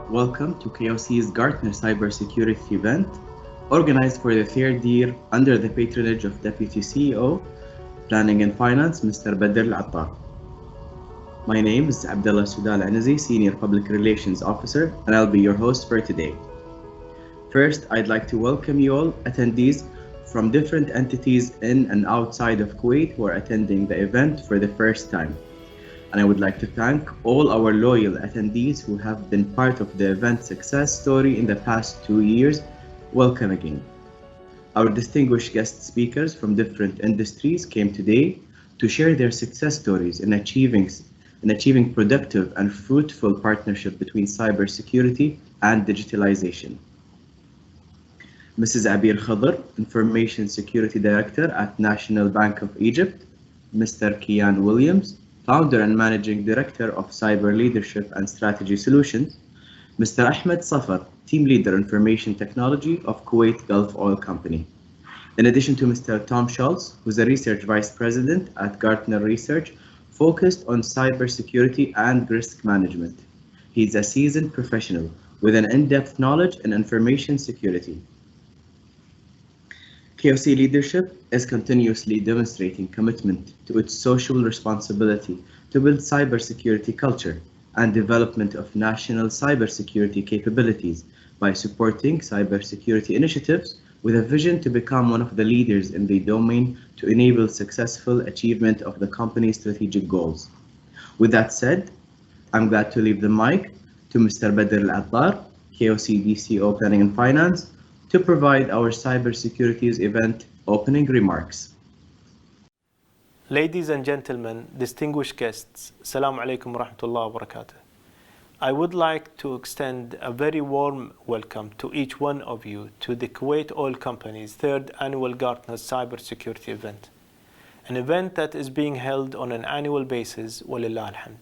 Welcome to KOC's Gartner Cybersecurity event, organized for the third year under the patronage of Deputy CEO, Planning and Finance, Mr. Badr Al-Attar. My name is Abdullah Sudal Anazi, Senior Public Relations Officer, and I'll be your host for today. First, I'd like to welcome you all attendees from different entities in and outside of Kuwait who are attending the event for the first time. And I would like to thank all our loyal attendees who have been part of the event success story in the past 2 years. Welcome again. Our distinguished guest speakers from different industries came today to share their success stories in achieving productive and fruitful partnership between cybersecurity and digitalization. Mrs. Abir Khadr, Information Security Director at National Bank of Egypt. Mr. Kian Williams, Founder and Managing Director of Cyber Leadership and Strategy Solutions. Mr. Ahmed Safar, Team Leader Information Technology of Kuwait Gulf Oil Company. In addition to Mr. Tom Schultz, who's a Research Vice President at Gartner Research, focused on cybersecurity and risk management. He's a seasoned professional with an in-depth knowledge in information security. KOC leadership is continuously demonstrating commitment to its social responsibility to build cybersecurity culture and development of national cybersecurity capabilities by supporting cybersecurity initiatives with a vision to become one of the leaders in the domain to enable successful achievement of the company's strategic goals. With that said, I'm glad to leave the mic to Mr. Badr Al-Attar, KOC DCO Planning and Finance, to provide our cybersecurities event opening remarks. Ladies and gentlemen, distinguished guests, Assalamu alaikum wa rahmatullahi wa barakatuh. I would like to extend a very warm welcome to each one of you to the Kuwait Oil Company's third annual Gartner Cybersecurity event, an event that is being held on an annual basis, walillah alhamd.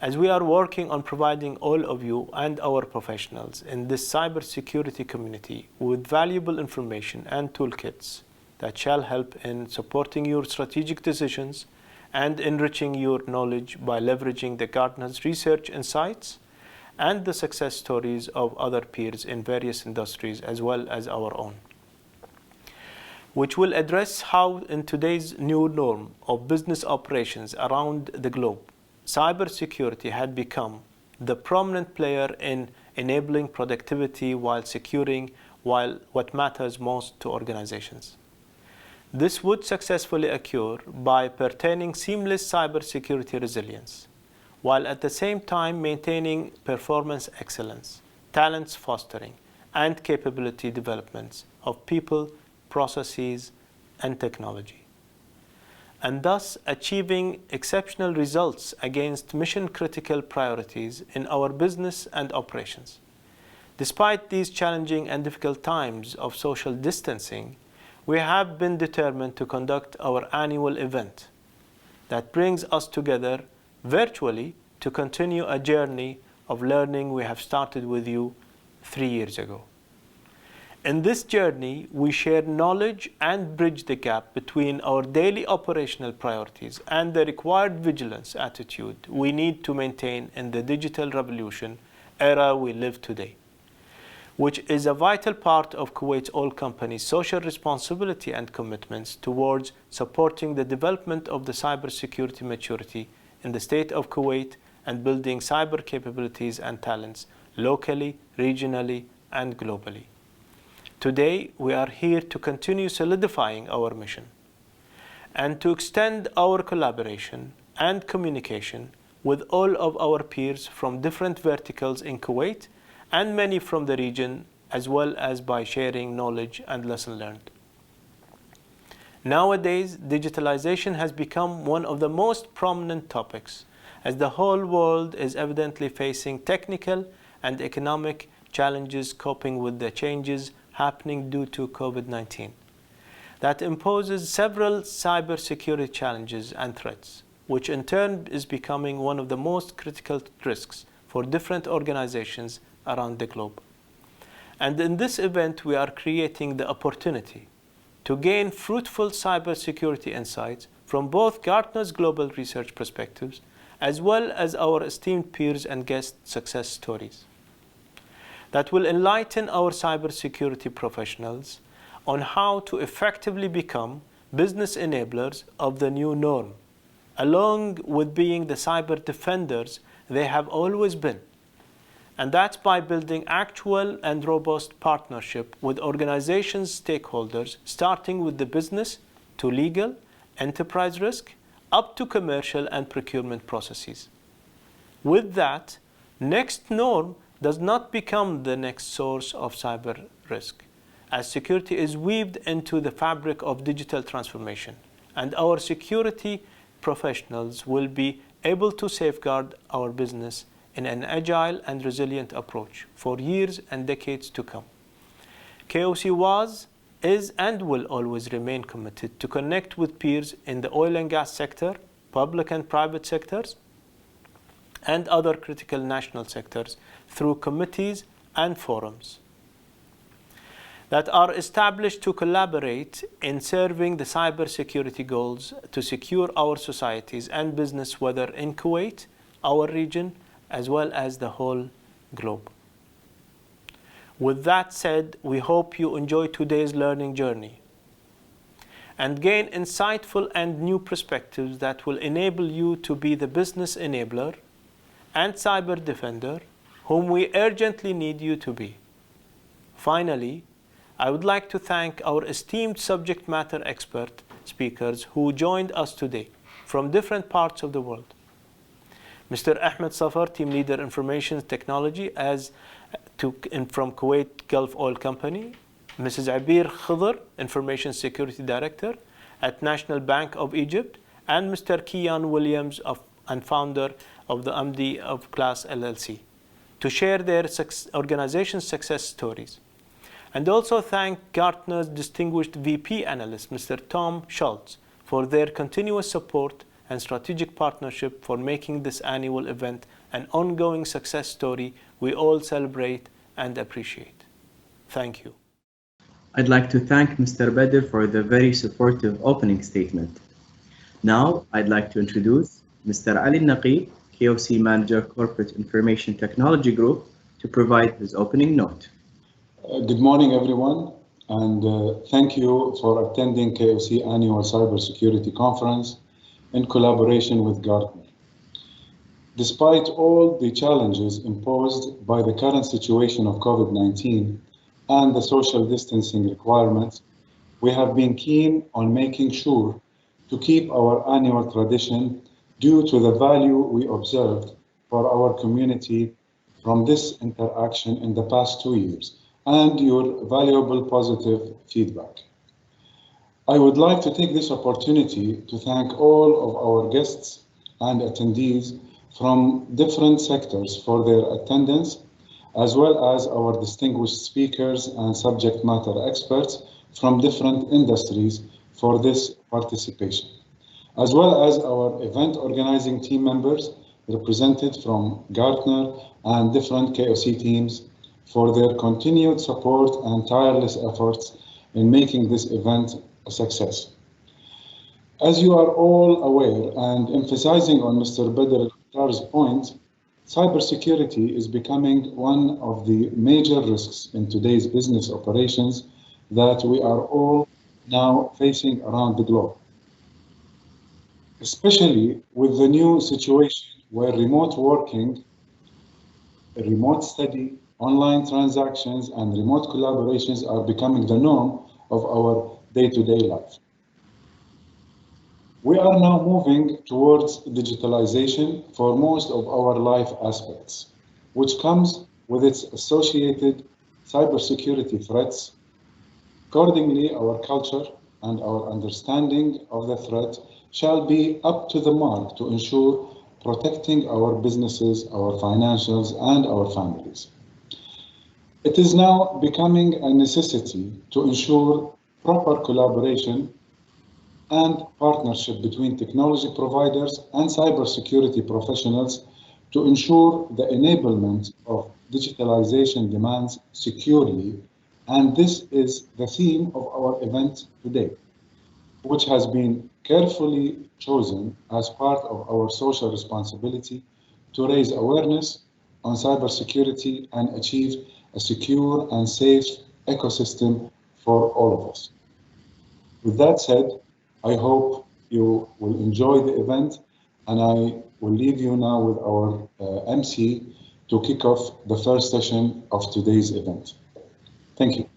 As we are working on providing all of you and our professionals in this cybersecurity community with valuable information and toolkits that shall help in supporting your strategic decisions and enriching your knowledge by leveraging the Gartner's research insights and the success stories of other peers in various industries as well as our own, which will address how in today's new norm of business operations around the globe, cybersecurity had become the prominent player in enabling productivity while securing what matters most to organizations. This would successfully occur by pertaining seamless cybersecurity resilience, while at the same time maintaining performance excellence, talents fostering, and capability developments of people, processes, and technology, and thus achieving exceptional results against mission-critical priorities in our business and operations. Despite these challenging and difficult times of social distancing, we have been determined to conduct our annual event that brings us together virtually to continue a journey of learning we have started with you 3 years ago. In this journey, we share knowledge and bridge the gap between our daily operational priorities and the required vigilance attitude we need to maintain in the digital revolution era we live today, which is a vital part of Kuwait Oil Company's social responsibility and commitments towards supporting the development of the cybersecurity maturity in the state of Kuwait and building cyber capabilities and talents locally, regionally, and globally. Today, we are here to continue solidifying our mission and to extend our collaboration and communication with all of our peers from different verticals in Kuwait and many from the region, as well as by sharing knowledge and lessons learned. Nowadays, digitalization has become one of the most prominent topics, as the whole world is evidently facing technical and economic challenges coping with the changes happening due to COVID-19. That imposes several cybersecurity challenges and threats, which in turn is becoming one of the most critical risks for different organizations around the globe. And in this event, we are creating the opportunity to gain fruitful cybersecurity insights from both Gartner's global research perspectives as well as our esteemed peers and guest success stories that will enlighten our cybersecurity professionals on how to effectively become business enablers of the new norm, along with being the cyber defenders they have always been. And that's by building actual and robust partnership with organizations' stakeholders, starting with the business to legal, enterprise risk, up to commercial and procurement processes. With that, next norm does not become the next source of cyber risk, as security is weaved into the fabric of digital transformation, and our security professionals will be able to safeguard our business in an agile and resilient approach for years and decades to come. KOC was, is, and will always remain committed to connect with peers in the oil and gas sector, public and private sectors, and other critical national sectors through committees and forums that are established to collaborate in serving the cybersecurity goals to secure our societies and business, whether in Kuwait, our region, as well as the whole globe. With that said, we hope you enjoy today's learning journey and gain insightful and new perspectives that will enable you to be the business enabler and cyber defender whom we urgently need you to be. Finally, I would like to thank our esteemed subject matter expert speakers who joined us today from different parts of the world. Mr. Ahmed Safar, Team Leader Information Technology from Kuwait Gulf Oil Company, Mrs. Abir Khidr, Information Security Director at National Bank of Egypt, and Mr. Kian Williams and founder of the MD of Class LLC, to share their organization success stories. And also thank Gartner's distinguished VP analyst, Mr. Tom Schultz, for their continuous support and strategic partnership for making this annual event an ongoing success story we all celebrate and appreciate. Thank you. I'd like to thank Mr. Badr for the very supportive opening statement. Now, I'd like to introduce Mr. Ali Naqi, KOC Manager, Corporate Information Technology Group, to provide his opening note. Good morning, everyone, and thank you for attending KOC Annual Cybersecurity Conference in collaboration with Gartner. Despite all the challenges imposed by the current situation of COVID-19 and the social distancing requirements, we have been keen on making sure to keep our annual tradition due to the value we observed for our community from this interaction in the past 2 years and your valuable positive feedback. I would like to take this opportunity to thank all of our guests and attendees from different sectors for their attendance, as well as our distinguished speakers and subject matter experts from different industries for this participation, as well as our event organizing team members represented from Gartner and different KOC teams for their continued support and tireless efforts in making this event a success. As you are all aware, and emphasizing on Mr. Badr Al-Khattar's point, cybersecurity is becoming one of the major risks in today's business operations that we are all now facing around the globe, especially with the new situation where remote working, remote study, online transactions, and remote collaborations are becoming the norm of our day-to-day life. We are now moving towards digitalization for most of our life aspects, which comes with its associated cybersecurity threats. Accordingly, our culture and our understanding of the threat shall be up to the mark to ensure protecting our businesses, our financials, and our families. It is now becoming a necessity to ensure proper collaboration and partnership between technology providers and cybersecurity professionals to ensure the enablement of digitalization demands securely And this is the theme of our event today, which has been carefully chosen as part of our social responsibility to raise awareness on cybersecurity and achieve a secure and safe ecosystem for all of us. With that said, I hope you will enjoy the event, and I will leave you now with our MC to kick off the first session of today's event. Thank you.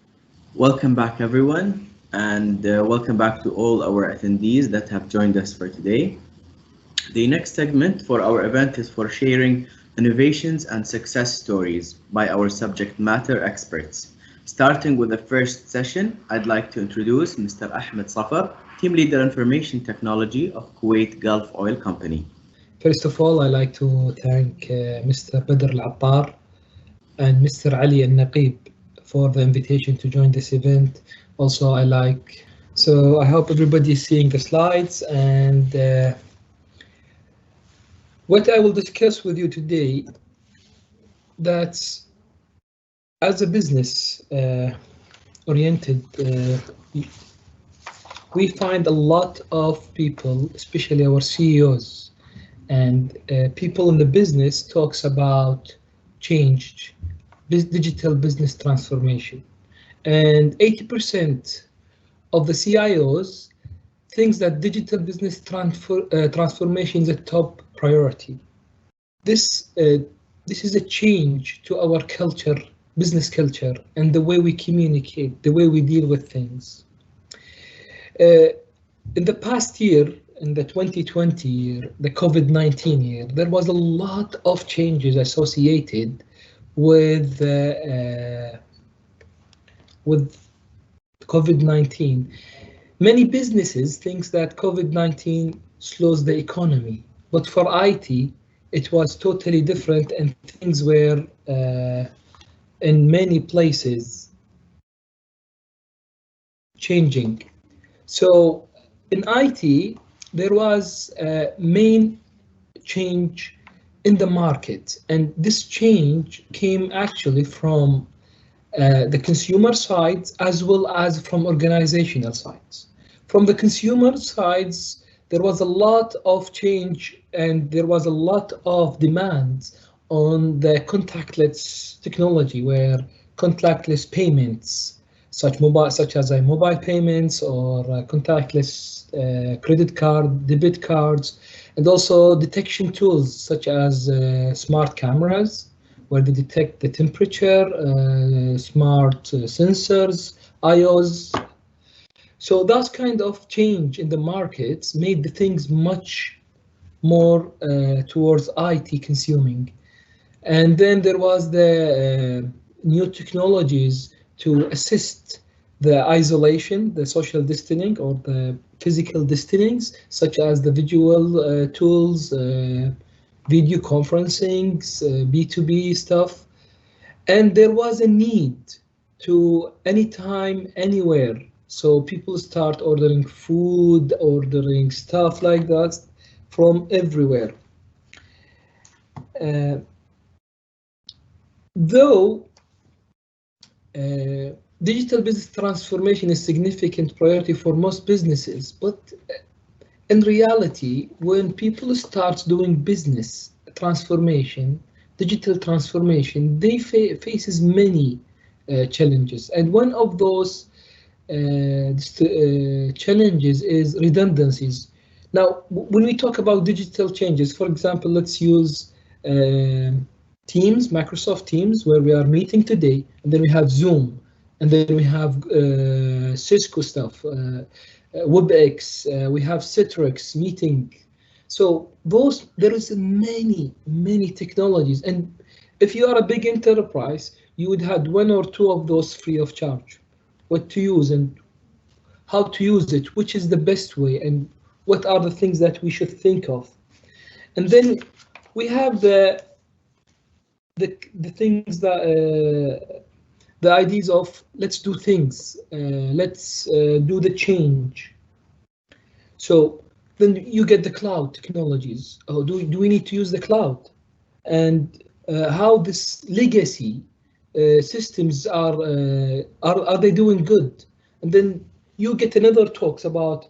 Welcome back, everyone, and welcome back to all our attendees that have joined us for today. The next segment for our event is for sharing innovations and success stories by our subject matter experts. Starting with the first session, I'd like to introduce Mr. Ahmed Safar, Team Leader Information Technology of Kuwait Gulf Oil Company. First of all, I'd like to thank Mr. Badr Al-Attar and Mr. Ali Al-Naqib for the invitation to join this event. Also, I hope everybody is seeing the slides, and what I will discuss with you today, that's as a business oriented, we find a lot of people, especially our CEOs and people in the business, talks about change, digital business transformation, and 80% of the CIOs thinks that digital business transformation is a top priority. This is a change to our culture, business culture, and the way we communicate, the way we deal with things. In the past year, in the 2020 year, the COVID-19 year, there was a lot of changes associated with COVID-19. Many businesses think that COVID-19 slows the economy, but for IT, it was totally different, and things were in many places changing. So in IT, there was a main change in the market, and this change came actually from the consumer sides as well as from organizational sides. From the consumer sides, there was a lot of change and there was a lot of demands on the contactless technology, where contactless payments, such as mobile payments or contactless credit card, debit cards, and also detection tools such as smart cameras, where they detect the temperature, smart sensors, iOS. So that kind of change in the markets made the things much more towards IT consuming. And then there was the new technologies to assist the isolation, the social distancing or the physical distancings, such as the visual tools, video conferencing, B2B stuff. And there was a need to anytime, anywhere. So people start ordering food, ordering stuff like that from everywhere. Though digital business transformation is a significant priority for most businesses, but in reality, when people start doing business transformation, digital transformation, they faces many challenges, and one of those challenges is redundancies. Now, when we talk about digital changes, for example, let's use Teams, Microsoft Teams, where we are meeting today, and then we have Zoom, and then we have Cisco stuff, WebEx, we have Citrix meeting. So there is many technologies, and if you are a big enterprise, you would have one or two of those free of charge. What to use and how to use it, which is the best way, and what are the things that we should think of. And then we have the things that the ideas of let's do things, let's do the change. So then you get the cloud technologies. Oh, do we need to use the cloud? And how this legacy systems are they doing good? And then you get another talks about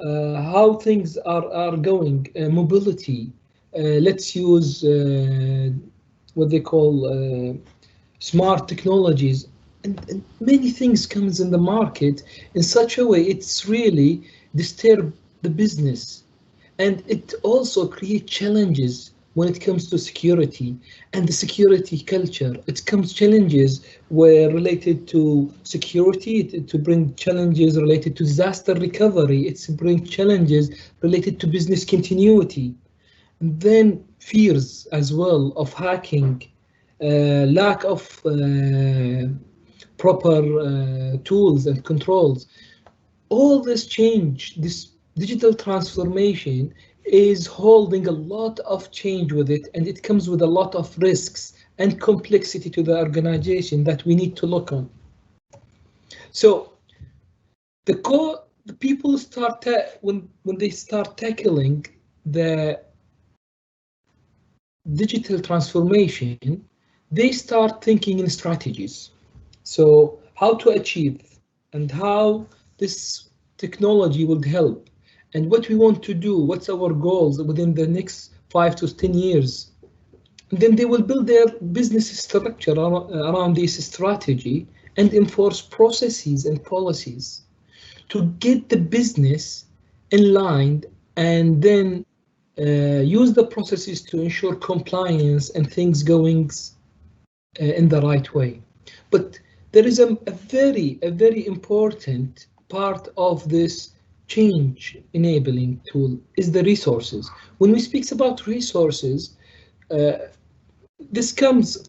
how things are going, mobility. Let's use what they call smart technologies, and many things comes in the market in such a way it's really disturb the business, and it also create challenges when it comes to security and the security culture. It comes challenges were related to security, to bring challenges related to disaster recovery. It's bring challenges related to business continuity. And then fears as well of hacking, lack of proper tools and controls. All this change, this digital transformation is holding a lot of change with it, and it comes with a lot of risks and complexity to the organization that we need to look on. So the people start when they start tackling the digital transformation, they start thinking in strategies. So how to achieve and how this technology would help, and what we want to do, what's our goals within the next 5 to 10 years. And then they will build their business structure around this strategy and enforce processes and policies to get the business in line, and then use the processes to ensure compliance and things going in the right way. But there is a very important part of this change enabling tool is the resources. When we speak about resources,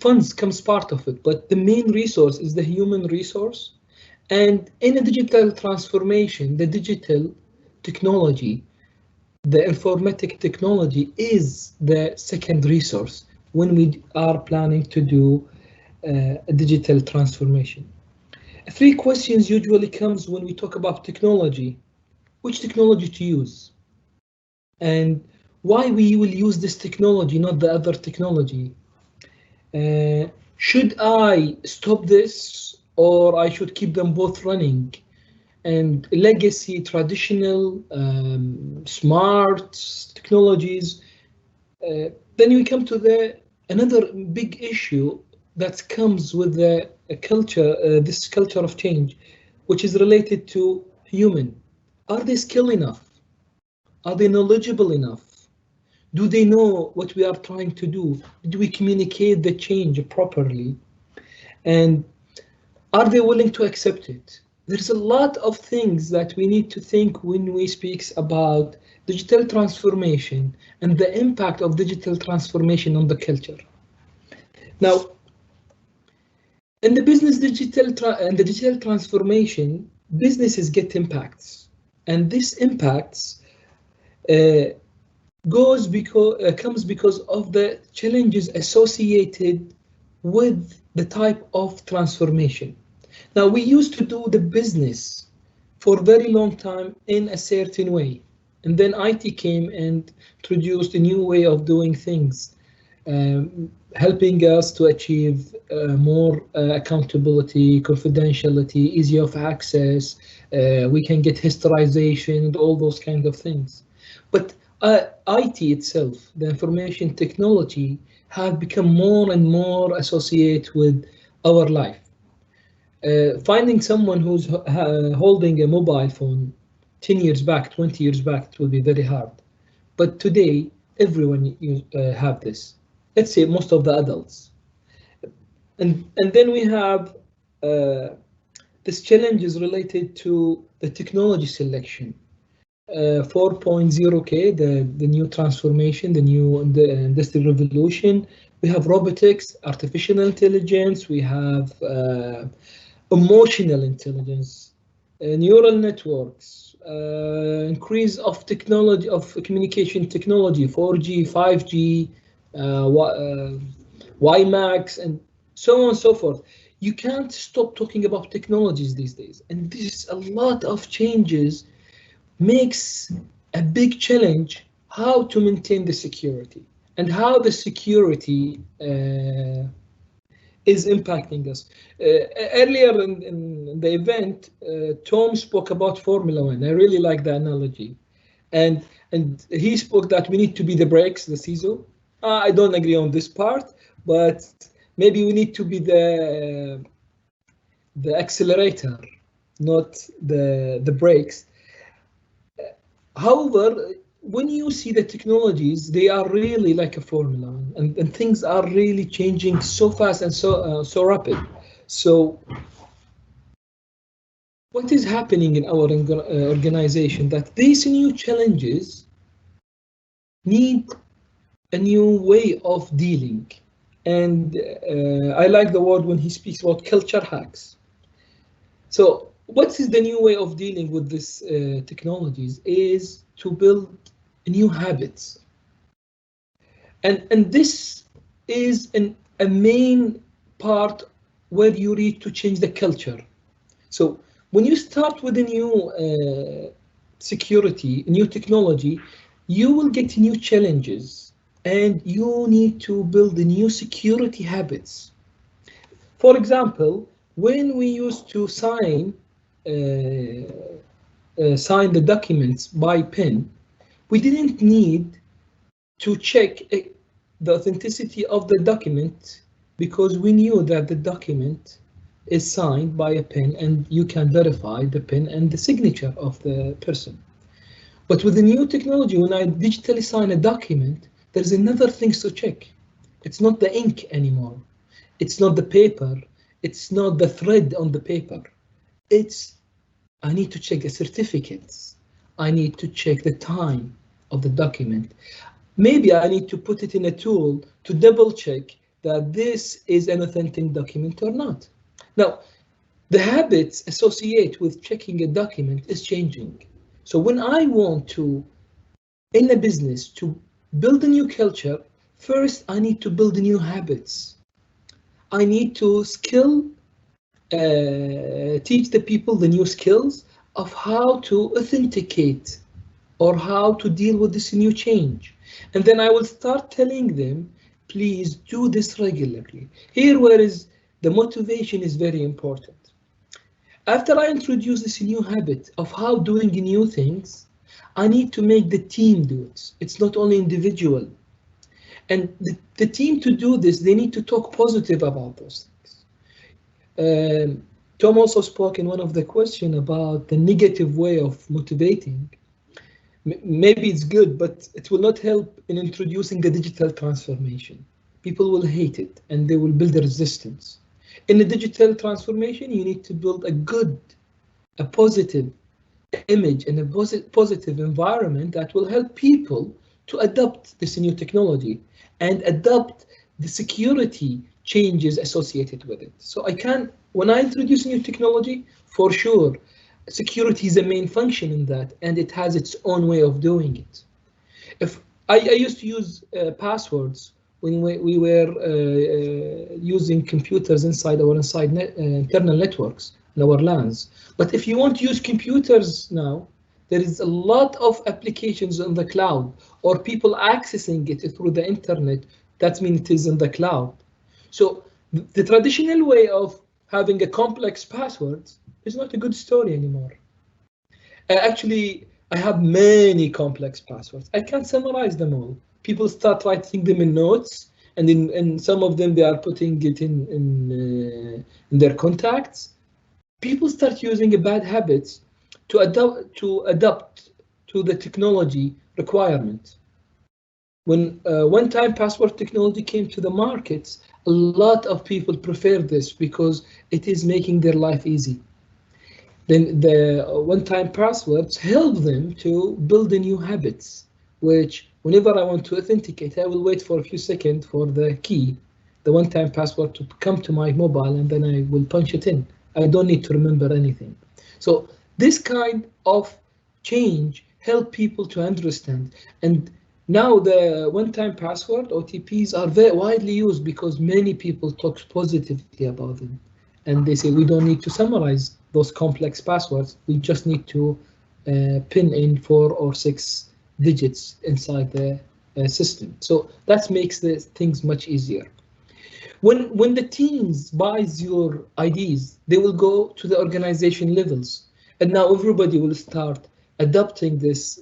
funds comes part of it, but the main resource is the human resource. And in a digital transformation, the digital technology, the informatic technology is the second resource when we are planning to do a digital transformation. 3 questions usually comes when we talk about technology. Which technology to use? And why we will use this technology, not the other technology? Should I stop this, or I should keep them both running? And legacy, traditional, smart technologies. Then we come to another big issue that comes with the culture, this culture of change, which is related to human. Are they skilled enough? Are they knowledgeable enough? Do they know what we are trying to do? Do we communicate the change properly? And are they willing to accept it? There's a lot of things that we need to think when we speak about digital transformation and the impact of digital transformation on the culture. Now, in the business digital transformation, businesses get impacts. And this impacts comes because of the challenges associated with the type of transformation. Now, we used to do the business for a very long time in a certain way, and then IT came and introduced a new way of doing things, helping us to achieve more accountability, confidentiality, easy of access. We can get historization and all those kinds of things. But IT itself, the information technology, have become more and more associated with our life. Finding someone who's holding a mobile phone 10 years back, 20 years back, it will be very hard. But today, everyone have this. Let's say most of the adults. And then we have this challenges related to the technology selection. 4.0K, the new transformation, the new industrial revolution. We have robotics, artificial intelligence, we have emotional intelligence, neural networks, increase of technology, of communication technology, 4G, 5G, WiMAX, and so on and so forth. You can't stop talking about technologies these days, and this a lot of changes makes a big challenge how to maintain the security and how the security is impacting us. Earlier in the event, Tom spoke about Formula One. I really like the analogy, and he spoke that we need to be the brakes, the CISO. I don't agree on this part, but maybe we need to be the accelerator, not the brakes. However, when you see the technologies, they are really like a formula, and things are really changing so fast and so rapid. So what is happening in our organization, that these new challenges need a new way of dealing. And I like the word when he speaks about culture hacks. So what is the new way of dealing with these technologies is to build new habits. And this is a main part where you need to change the culture. So when you start with a new security, a new technology, you will get new challenges, and you need to build the new security habits. For example, when we used to sign the documents by pen, we didn't need to check the authenticity of the document, because we knew that the document is signed by a pen and you can verify the pen and the signature of the person. But with the new technology, when I digitally sign a document, there's another things to check. It's not the ink anymore. It's not the paper. It's not the thread on the paper. I need to check the certificates. I need to check the time of the document. Maybe I need to put it in a tool to double check that this is an authentic document or not. Now, the habits associated with checking a document is changing. So when I want to, in a business, to build a new culture, first I need to build new habits. I need to teach the people the new skills of how to authenticate or how to deal with this new change. And then I will start telling them, please do this regularly. Here where is the motivation is very important. After I introduce this new habit of how doing new things, I need to make the team do it. It's not only individual. And the team to do this, they need to talk positive about those things. Tom also spoke in one of the questions about the negative way of motivating. Maybe it's good, but it will not help in introducing the digital transformation. People will hate it and they will build a resistance. In the digital transformation, you need to build a positive image and a positive environment that will help people to adopt this new technology and adopt the security changes associated with it. So when I introduce new technology, for sure, security is the main function in that, and it has its own way of doing it. If I used to use passwords when we were using computers inside our internal networks and our LANs. But if you want to use computers now, there is a lot of applications on the cloud or people accessing it through the internet. That means it is in the cloud. So the traditional way of having a complex password is not a good story anymore. Actually, I have many complex passwords. I can't summarize them all. People start writing them in notes, and in some of them they are putting it in their contacts. People start using bad habits to adapt to the technology requirement. When one-time password technology came to the markets, a lot of people prefer this because it is making their life easy. Then the one-time passwords help them to build the new habits, which whenever I want to authenticate, I will wait for a few seconds for the key, the one-time password, to come to my mobile, and then I will punch it in. I don't need to remember anything. So this kind of change help people to understand. And now the one-time password, OTPs, are very widely used because many people talk positively about them. And they say we don't need to summarize those complex passwords. We just need to pin in 4 or 6 digits inside the system. So that makes the things much easier. When the teams buys your IDs, they will go to the organization levels, and now everybody will start adopting this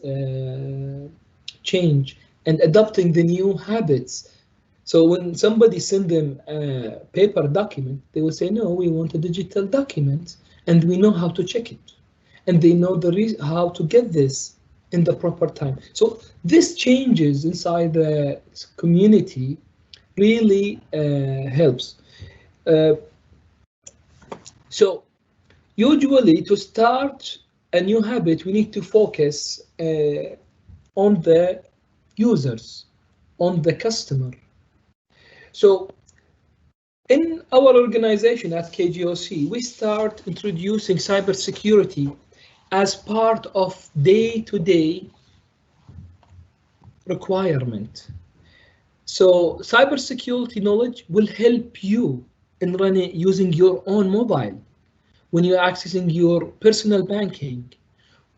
change and adopting the new habits. So when somebody send them a paper document, they will say, no, we want a digital document, and we know how to check it, and they know how to get this in the proper time. So this changes inside the community really helps. So usually to start a new habit, we need to focus on the users, on the customer. So in our organization at KGOC, we start introducing cybersecurity as part of day-to-day requirement. So cybersecurity knowledge will help you in running using your own mobile, when you're accessing your personal banking,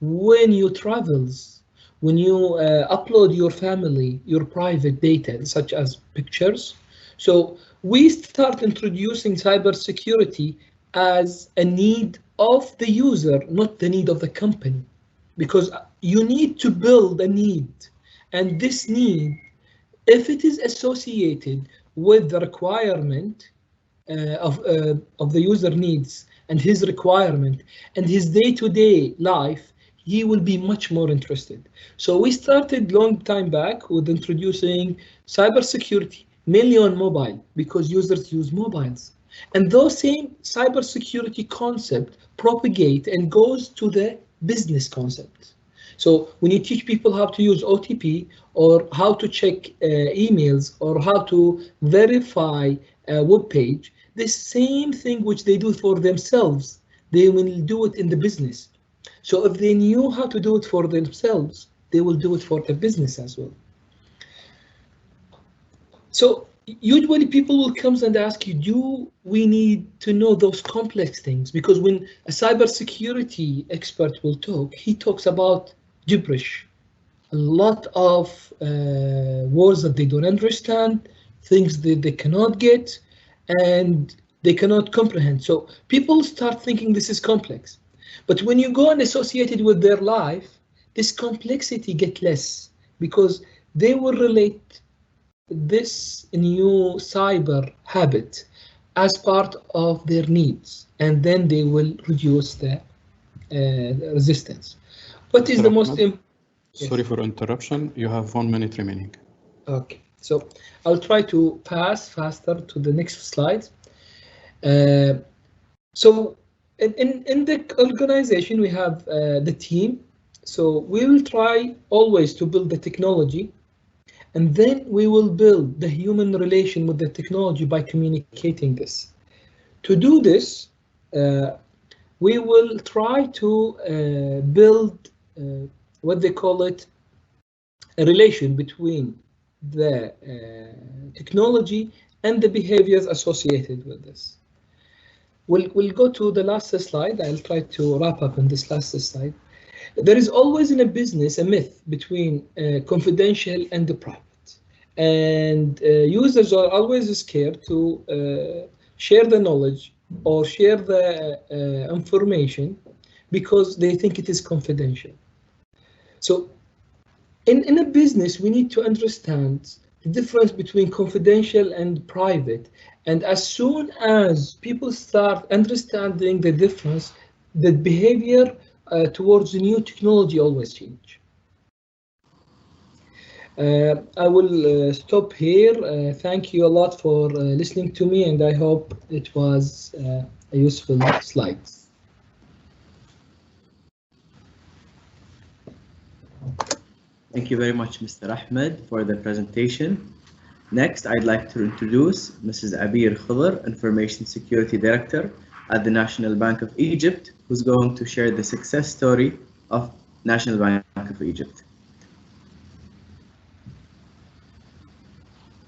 when you travels, when you upload your family, your private data, such as pictures. So we start introducing cybersecurity as a need of the user, not the need of the company, because you need to build a need, and this need, if it is associated with the requirement of the user needs and his requirement and his day-to-day life, he will be much more interested. So we started long time back with introducing cybersecurity mainly on mobile, because users use mobiles. And those same cybersecurity concept propagate and goes to the business concept. So when you teach people how to use OTP, or how to check emails, or how to verify a web page, the same thing which they do for themselves, they will do it in the business. So if they knew how to do it for themselves, they will do it for the business as well. So usually people will come and ask you, do we need to know those complex things? Because when a cybersecurity expert will talk, he talks about gibberish, a lot of words that they don't understand, things that they cannot get, and they cannot comprehend. So people start thinking this is complex. But when you go and associate it with their life, this complexity gets less, because they will relate this new cyber habit as part of their needs, and then they will reduce the resistance. What is the most important? Sorry for interruption. You have 1 minute remaining. Okay, so I'll try to pass faster to the next slide. So in the organization, we have the team. So we will try always to build the technology, and then we will build the human relation with the technology by communicating this. To do this, we will try to build what they call it, a relation between the technology and the behaviors associated with this. We'll go to the last slide. I'll try to wrap up in this last slide. There is always in a business a myth between confidential and the private. And users are always scared to share the knowledge or share the information because they think it is confidential. So in a business, we need to understand the difference between confidential and private. And as soon as people start understanding the difference, the behavior towards the new technology always change. I will stop here. Thank you a lot for listening to me, and I hope it was a useful slide. Thank you very much, Mr. Ahmed, for the presentation. Next, I'd like to introduce Mrs. Abir Khudr, Information Security Director at the National Bank of Egypt, who's going to share the success story of National Bank of Egypt.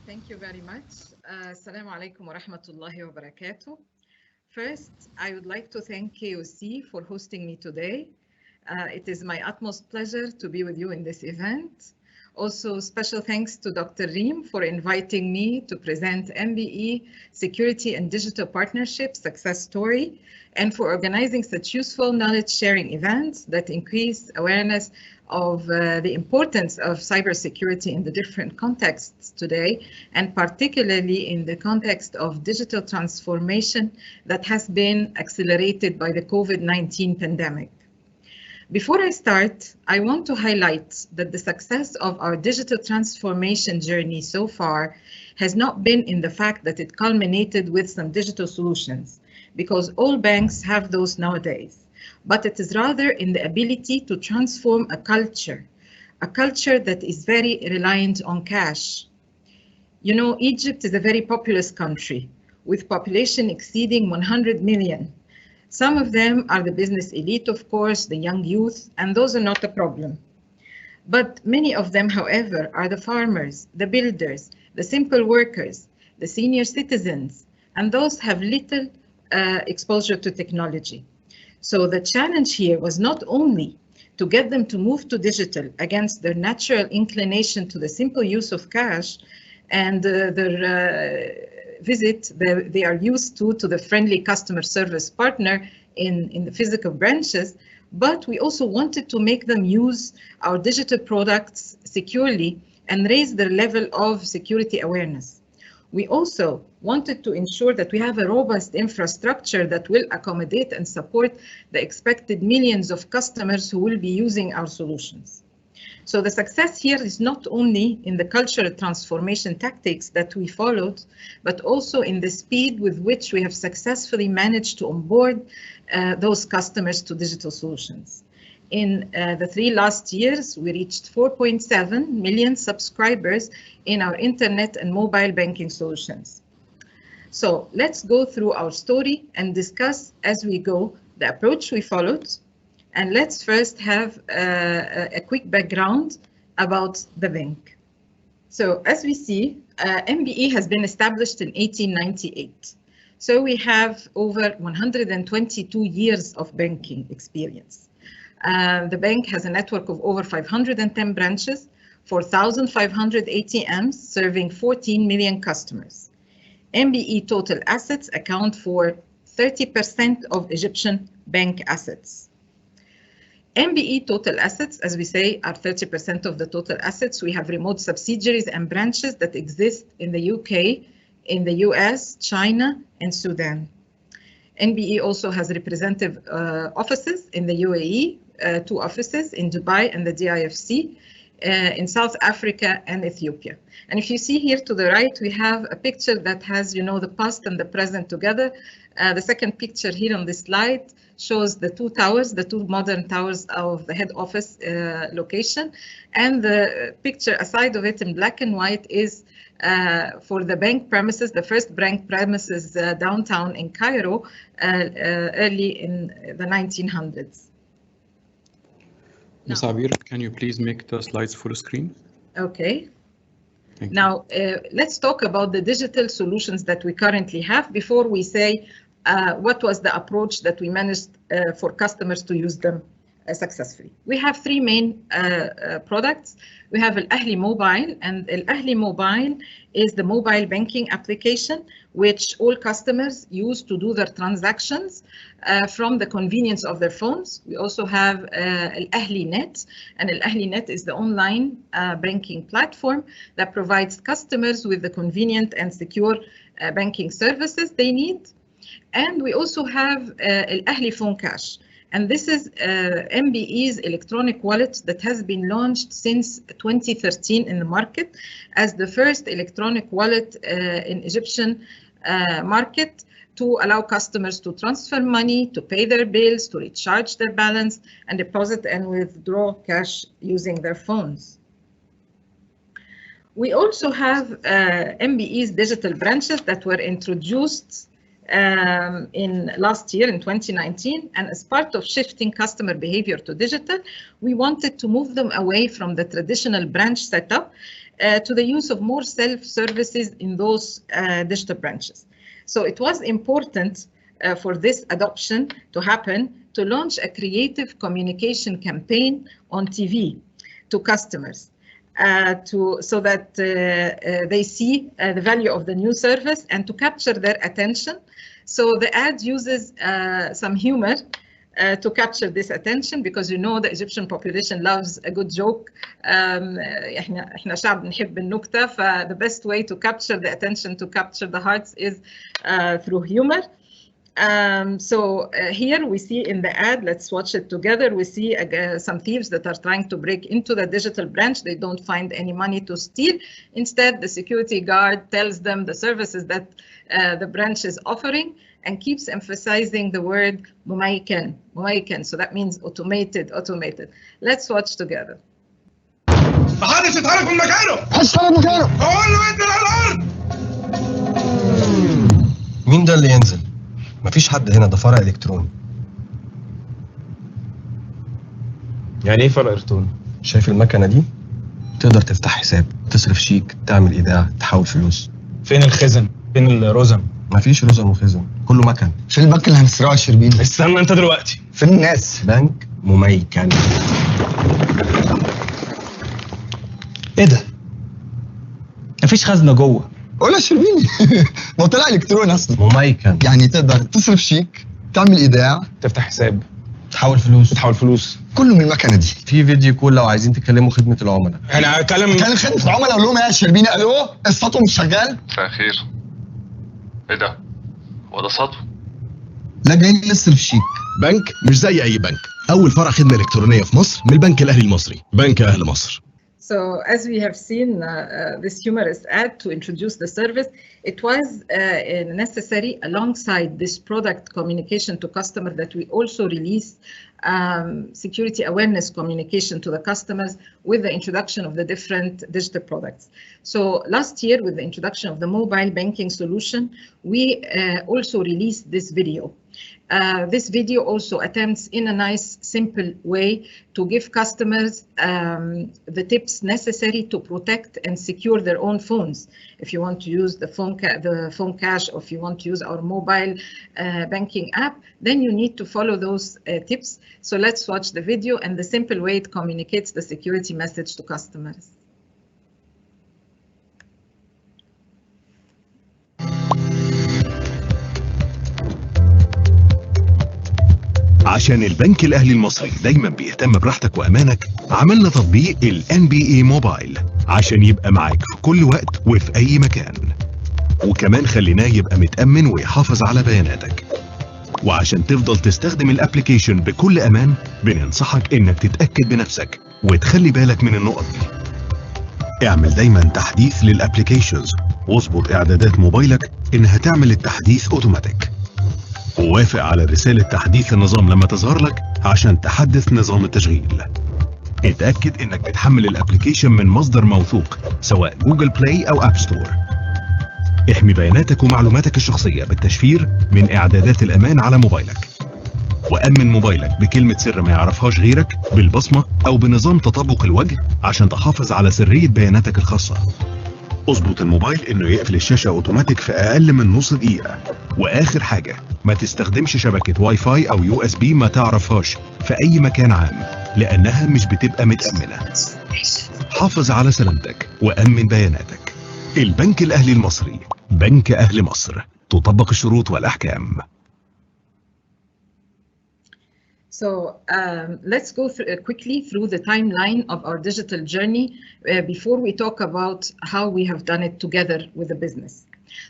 Thank you very much. Assalamu alaikum wa rahmatullahi wa barakatuh. First, I would like to thank KOC for hosting me today. It is my utmost pleasure to be with you in this event. Also, special thanks to Dr. Reem for inviting me to present MBE Security and Digital Partnership Success Story, and for organizing such useful knowledge sharing events that increase awareness of the importance of cybersecurity in the different contexts today, and particularly in the context of digital transformation that has been accelerated by the COVID-19 pandemic. Before I start, I want to highlight that the success of our digital transformation journey so far has not been in the fact that it culminated with some digital solutions, because all banks have those nowadays, but it is rather in the ability to transform a culture that is very reliant on cash. You know, Egypt is a very populous country with population exceeding 100 million. Some of them are the business elite, of course, the young youth, and those are not a problem. But many of them, however, are the farmers, the builders, the simple workers, the senior citizens, and those have little exposure to technology. So the challenge here was not only to get them to move to digital against their natural inclination to the simple use of cash and they are used to the friendly customer service partner in the physical branches, but we also wanted to make them use our digital products securely and raise their level of security awareness. We also wanted to ensure that we have a robust infrastructure that will accommodate and support the expected millions of customers who will be using our solutions. So the success here is not only in the cultural transformation tactics that we followed, but also in the speed with which we have successfully managed to onboard those customers to digital solutions. In the 3 last years, we reached 4.7 million subscribers in our internet and mobile banking solutions. So let's go through our story and discuss as we go the approach we followed. And let's first have a quick background about the bank. So as we see, MBE has been established in 1898. So we have over 122 years of banking experience. The bank has a network of over 510 branches, 4,500 ATMs serving 14 million customers. MBE total assets account for 30% of Egyptian bank assets. MBE total assets, as we say, are 30% of the total assets. We have remote subsidiaries and branches that exist in the UK, in the US, China, and Sudan. MBE also has representative offices in the UAE, 2 offices in Dubai and the DIFC, in South Africa and Ethiopia. And if you see here to the right, we have a picture that has, you know, the past and the present together. The second picture here on this slide shows the 2 towers, the 2 modern towers of the head office location. And the picture aside of it in black and white is for the bank premises, the first bank premises downtown in Cairo, early in the 1900s. Ms. Abir, can you please make the slides full screen? Okay. Thank you. Now, let's talk about the digital solutions that we currently have before we say what was the approach that we managed for customers to use them successfully. We have 3 main products. We have Al-Ahli Mobile, and Al-Ahli Mobile is the mobile banking application which all customers use to do their transactions from the convenience of their phones. We also have Al-Ahli Net, and Al-Ahli Net is the online banking platform that provides customers with the convenient and secure banking services they need. And we also have Al-Ahli Phone Cash. And this is MBE's electronic wallet that has been launched since 2013 in the market as the first electronic wallet in Egyptian market to allow customers to transfer money, to pay their bills, to recharge their balance, and deposit and withdraw cash using their phones. We also have MBE's digital branches that were introduced in last year in 2019, and as part of shifting customer behavior to digital, we wanted to move them away from the traditional branch setup to the use of more self-services in those digital branches. So it was important for this adoption to happen to launch a creative communication campaign on TV to customers. so that they see the value of the new service and to capture their attention. So the ad uses some humor to capture this attention, because you know the Egyptian population loves a good joke. احنا شعب نحب النكتة, the best way to capture the attention, to capture the hearts, is through humor. Here we see in the ad, let's watch it together, we see some thieves that are trying to break into the digital branch. They don't find any money to steal. Instead, the security guard tells them the services that the branch is offering and keeps emphasizing the word مميكن. So that means automated. Let's watch together. محدش يتحرك من مكانه. هو اللي ينزل على الارض. مين ده اللي ينزل؟ مفيش حد هنا، ده فرع الكتروني. يعني ايه فرع الكتروني؟ شايف المكنه دي؟ تقدر تفتح حساب، تصرف شيك، تعمل ايداع، تحول فلوس. فين الخزن؟ فين الرزم؟ مفيش رزم وخزن، كله مكن. فين البنك اللي هنسرقه يا شربيني؟ استنى انت دلوقتي. فين الناس؟ بنك مميكن. ايه ده؟ مفيش خزنه جوه. قول يا شربيني. ما طلع الكتروني اصلا. مميكن يعني تقدر تصرف شيك، تعمل ايداع، تفتح حساب، تحول فلوس. كله من المكنه دي. في فيديو كول لو عايزين تكلموا خدمه العملاء. انا كلم خدمه العملاء، اقول لهم يا شربيني الو السطو مش شغال. مساء الخير. ايه ده؟ هو ده سطو؟ لا جايين نصرف شيك. بنك مش زي اي بنك، اول فرع خدمه الكترونيه في مصر من البنك الاهلي المصري، بنك اهل مصر. So as we have seen this humorous ad to introduce the service, it was necessary alongside this product communication to customer that we also release security awareness communication to the customers with the introduction of the different digital products. So last year, with the introduction of the mobile banking solution, we also released this video. This video also attempts in a nice, simple way to give customers the tips necessary to protect and secure their own phones. If you want to use the phone cash, or if you want to use our mobile banking app, then you need to follow those tips. So let's watch the video and the simple way it communicates the security message to customers. عشان البنك الأهلي المصري دايما بيهتم براحتك وأمانك، عملنا تطبيق ال NBA موبايل عشان يبقى معاك في كل وقت وفي أي مكان، وكمان خليناه يبقى متأمن ويحافظ على بياناتك. وعشان تفضل تستخدم الابليكيشن بكل أمان، بننصحك إنك تتأكد بنفسك وتخلي بالك من النقط دي. اعمل دايما تحديث للابليكيشنز، واظبط إعدادات موبايلك إنها تعمل التحديث أوتوماتيك، ووافق على رسالة تحديث النظام لما تظهر لك عشان تحدث نظام التشغيل. اتأكد انك بتحمل الابليكيشن من مصدر موثوق سواء جوجل بلاي او اب ستور. احمي بياناتك ومعلوماتك الشخصية بالتشفير من اعدادات الامان على موبايلك. وأمن موبايلك بكلمة سر ما يعرفهاش غيرك، بالبصمة او بنظام تطابق الوجه عشان تحافظ على سرية بياناتك الخاصة. اظبط الموبايل انه يقفل الشاشة اوتوماتيك في اقل من نص دقيقة. واخر حاجة، ما تستخدمش شبكة واي فاي او يو اس بي ما تعرفهاش في اي مكان عام، لانها مش بتبقى متأمنة. حافظ على سلامتك وأمن بياناتك. البنك الاهلي المصري، بنك اهل مصر، تطبق الشروط والاحكام. So let's go quickly through the timeline of our digital journey before we talk about how we have done it together with the business.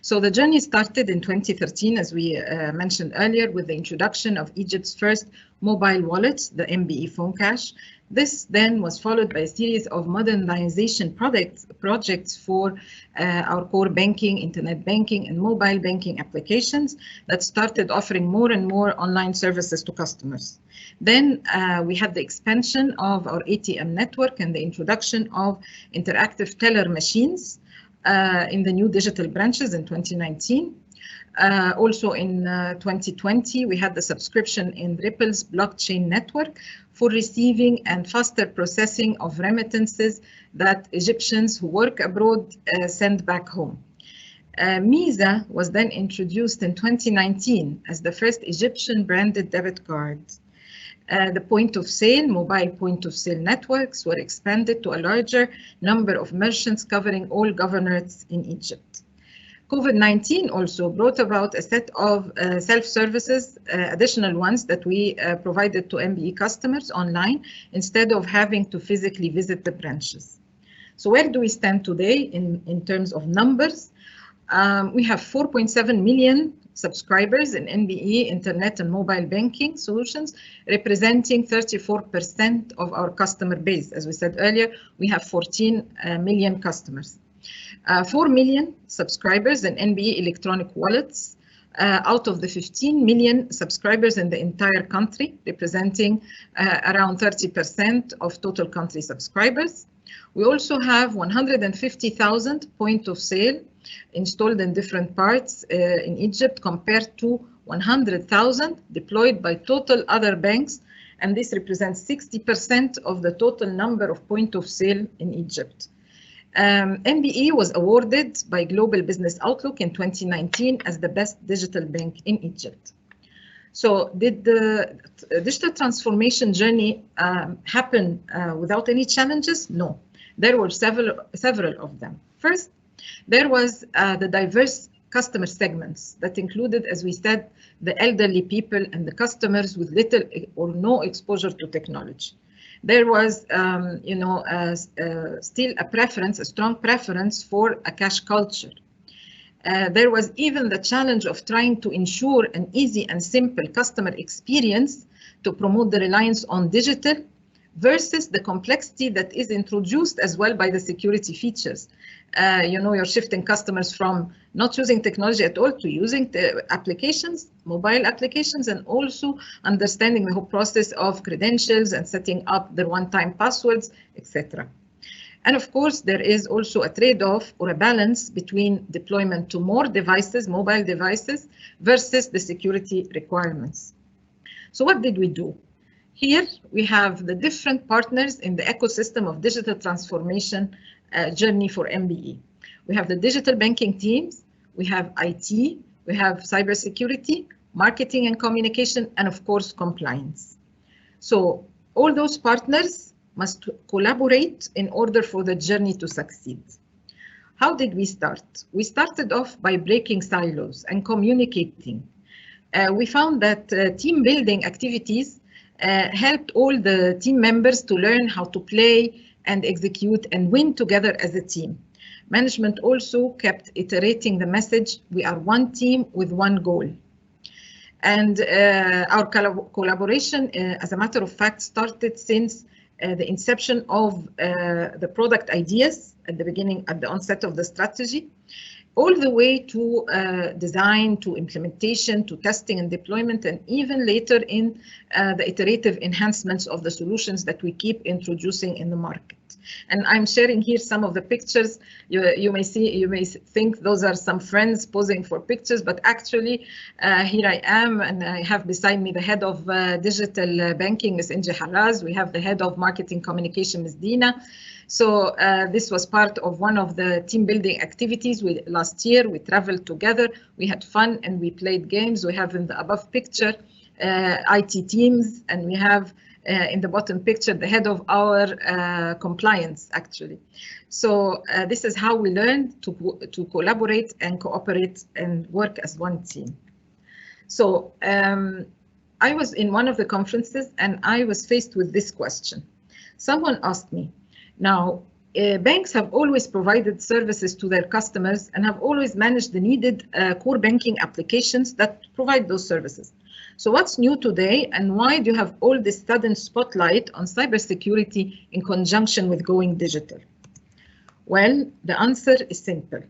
So the journey started in 2013, as we mentioned earlier, with the introduction of Egypt's first mobile wallet, the MBE Phone Cash. This then was followed by a series of modernization projects for our core banking, internet banking, and mobile banking applications that started offering more and more online services to customers. Then we had the expansion of our ATM network and the introduction of interactive teller machines in the new digital branches in 2019. Also in 2020, we had the subscription in Ripple's blockchain network for receiving and faster processing of remittances that Egyptians who work abroad send back home. Misa was then introduced in 2019 as the first Egyptian branded debit card. The point of sale, mobile point of sale networks were expanded to a larger number of merchants covering all governorates in Egypt. COVID-19 also brought about a set of self-services, additional ones that we provided to MBE customers online instead of having to physically visit the branches. So where do we stand today in terms of numbers? We have 4.7 million subscribers in MBE internet and mobile banking solutions, representing 34% of our customer base. As we said earlier, we have 14 million customers. 4 million subscribers in MBE electronic wallets out of the 15 million subscribers in the entire country, representing around 30% of total country subscribers. We also have 150,000 point of sale installed in different parts in Egypt compared to 100,000 deployed by total other banks, and this represents 60% of the total number of point of sale in Egypt. MBE was awarded by Global Business Outlook in 2019 as the best digital bank in Egypt. So did the digital transformation journey happen without any challenges? No, there were several of them. First, there was the diverse customer segments that included, as we said, the elderly people and the customers with little or no exposure to technology. There was, still a strong preference for a cash culture. There was even the challenge of trying to ensure an easy and simple customer experience to promote the reliance on digital versus the complexity that is introduced as well by the security features. You're shifting customers from not using technology at all to using the applications, mobile applications, and also understanding the whole process of credentials and setting up their one-time passwords, etc. And of course, there is also a trade-off or a balance between deployment to more devices, mobile devices, versus the security requirements. So what did we do? Here we have the different partners in the ecosystem of digital transformation journey for MBE. We have the digital banking teams, we have IT, we have cybersecurity, marketing and communication, and of course, compliance. So all those partners must collaborate in order for the journey to succeed. How did we start? We started off by breaking silos and communicating. We found that team building activities helped all the team members to learn how to play and execute and win together as a team. Management also kept iterating the message, we are one team with one goal. And our collaboration, as a matter of fact, started since the inception of the product ideas at the beginning, at the onset of the strategy, all the way to design, to implementation, to testing and deployment, and even later in the iterative enhancements of the solutions that we keep introducing in the market. And I'm sharing here some of the pictures. You may think those are some friends posing for pictures, but actually here I am, and I have beside me the head of digital banking, Ms. Inji Haraz. We have the head of marketing communication, Ms. Dina. So this was part of one of the team building activities. Last year we traveled together, we had fun, and we played games. We have in the above picture IT teams, and we have in the bottom picture the head of our compliance, actually. So this is how we learned to collaborate and cooperate and work as one team. So I was in one of the conferences and I was faced with this question. Someone asked me, now, banks have always provided services to their customers and have always managed the needed core banking applications that provide those services. So what's new today, and why do you have all this sudden spotlight on cybersecurity in conjunction with going digital? Well, the answer is simple.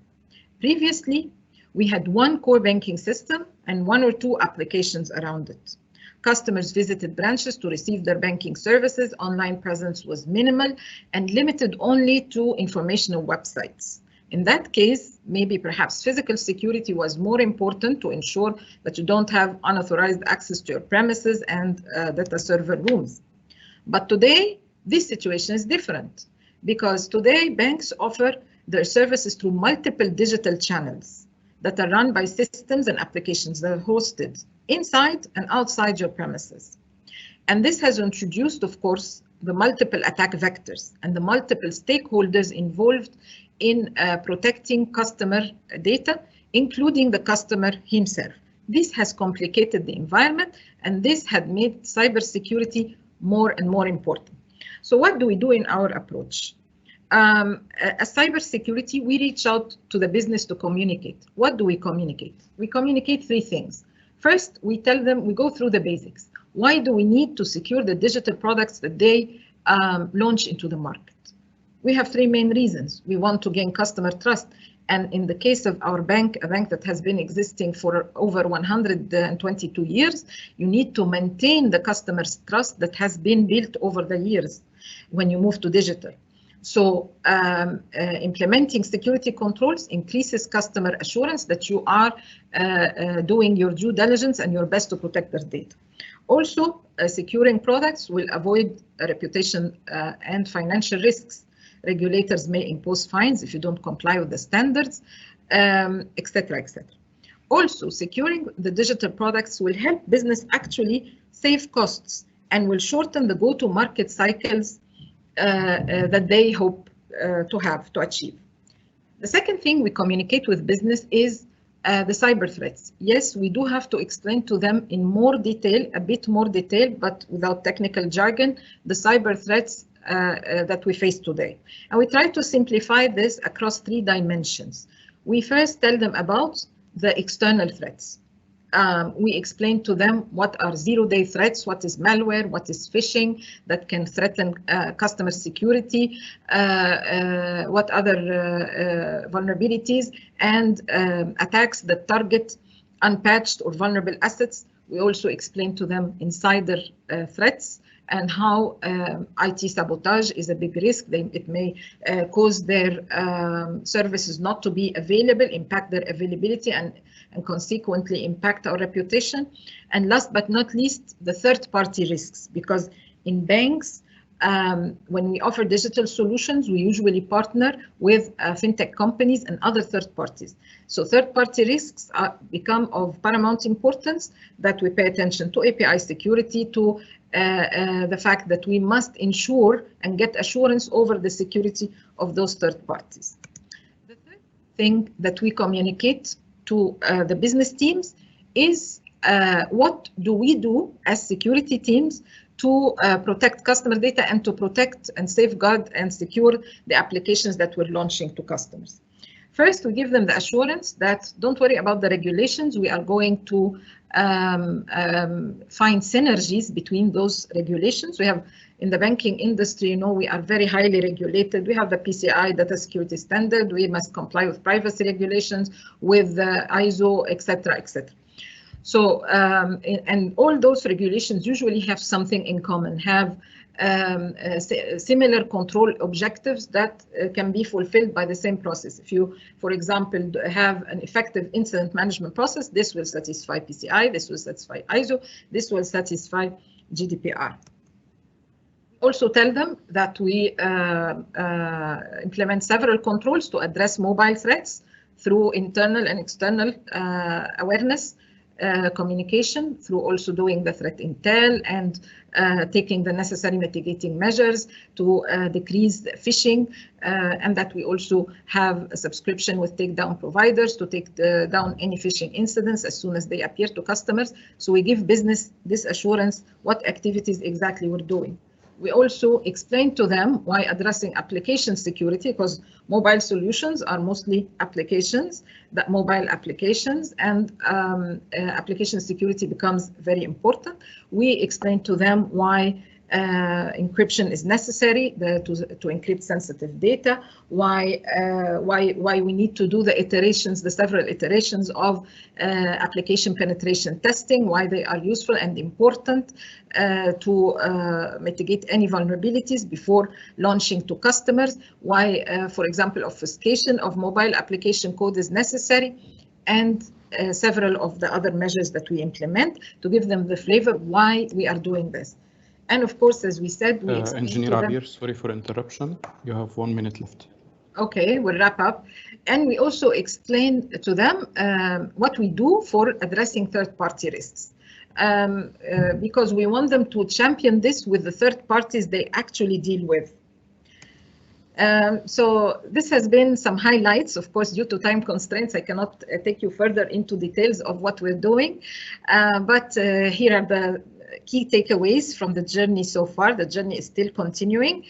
Previously, we had one core banking system and one or two applications around it. Customers visited branches to receive their banking services. Online presence was minimal and limited only to informational websites. In that case, maybe perhaps physical security was more important to ensure that you don't have unauthorized access to your premises and data server rooms. But today, this situation is different because today banks offer their services through multiple digital channels that are run by systems and applications that are hosted inside and outside your premises. And this has introduced, of course, the multiple attack vectors and the multiple stakeholders involved in protecting customer data, including the customer himself. This has complicated the environment, and this had made cybersecurity more and more important. So what do we do in our approach? As cybersecurity, we reach out to the business to communicate. What do we communicate? We communicate three things. First, we tell them, we go through the basics. Why do we need to secure the digital products that they launch into the market? We have three main reasons. We want to gain customer trust. And in the case of our bank, a bank that has been existing for over 122 years, you need to maintain the customer's trust that has been built over the years when you move to digital. So implementing security controls increases customer assurance that you are doing your due diligence and your best to protect their data. Also, securing products will avoid reputation and financial risks. Regulators may impose fines if you don't comply with the standards, etc., etc. Also, securing the digital products will help business actually save costs and will shorten the go-to-market cycles that they hope to achieve. The second thing we communicate with business is the cyber threats. Yes, we do have to explain to them in more detail, a bit more detail, but without technical jargon, the cyber threats that we face today. And we try to simplify this across three dimensions. We first tell them about the external threats. We explain to them what are zero-day threats, what is malware, what is phishing that can threaten customer security, what other vulnerabilities and attacks that target unpatched or vulnerable assets. We also explain to them insider threats and how IT sabotage is a big risk. It may cause their services not to be available, impact their availability, and consequently impact our reputation. And last but not least, the third-party risks, because in banks, when we offer digital solutions, we usually partner with fintech companies and other third parties. So third-party risks become of paramount importance, that we pay attention to API security, to the fact that we must ensure and get assurance over the security of those third parties. The third thing that we communicate to the business teams is what do we do as security teams to protect customer data and to protect and safeguard and secure the applications that we're launching to customers. First, we give them the assurance that don't worry about the regulations. We are going to find synergies between those regulations. We have in the banking industry, you know, we are very highly regulated. We have the PCI data security standard. We must comply with privacy regulations, with ISO, etc., etc. So, and all those regulations usually have something in common, have similar control objectives that can be fulfilled by the same process. If you, for example, have an effective incident management process, this will satisfy PCI, this will satisfy ISO, this will satisfy GDPR. Also tell them that we implement several controls to address mobile threats through internal and external awareness, communication, through also doing the threat intel and taking the necessary mitigating measures to decrease the phishing, and that we also have a subscription with takedown providers to take down any phishing incidents as soon as they appear to customers. So we give business this assurance what activities exactly we're doing. We also explain to them why addressing application security, because mobile solutions are mostly applications, that mobile applications, and application security becomes very important. We explain to them why encryption is necessary to encrypt sensitive data, why we need to do the iterations, the several iterations of application penetration testing, why they are useful and important to mitigate any vulnerabilities before launching to customers, why, for example, obfuscation of mobile application code is necessary, and several of the other measures that we implement to give them the flavor why we are doing this. And of course, as we said, we Engineer Abir, sorry for interruption. You have 1 minute left. Okay, we'll wrap up. And we also explain to them what we do for addressing third-party risks. because we want them to champion this with the third parties they actually deal with. So this has been some highlights. Of course, due to time constraints, I cannot take you further into details of what we're doing, but here are the key takeaways from the journey so far. The journey is still continuing.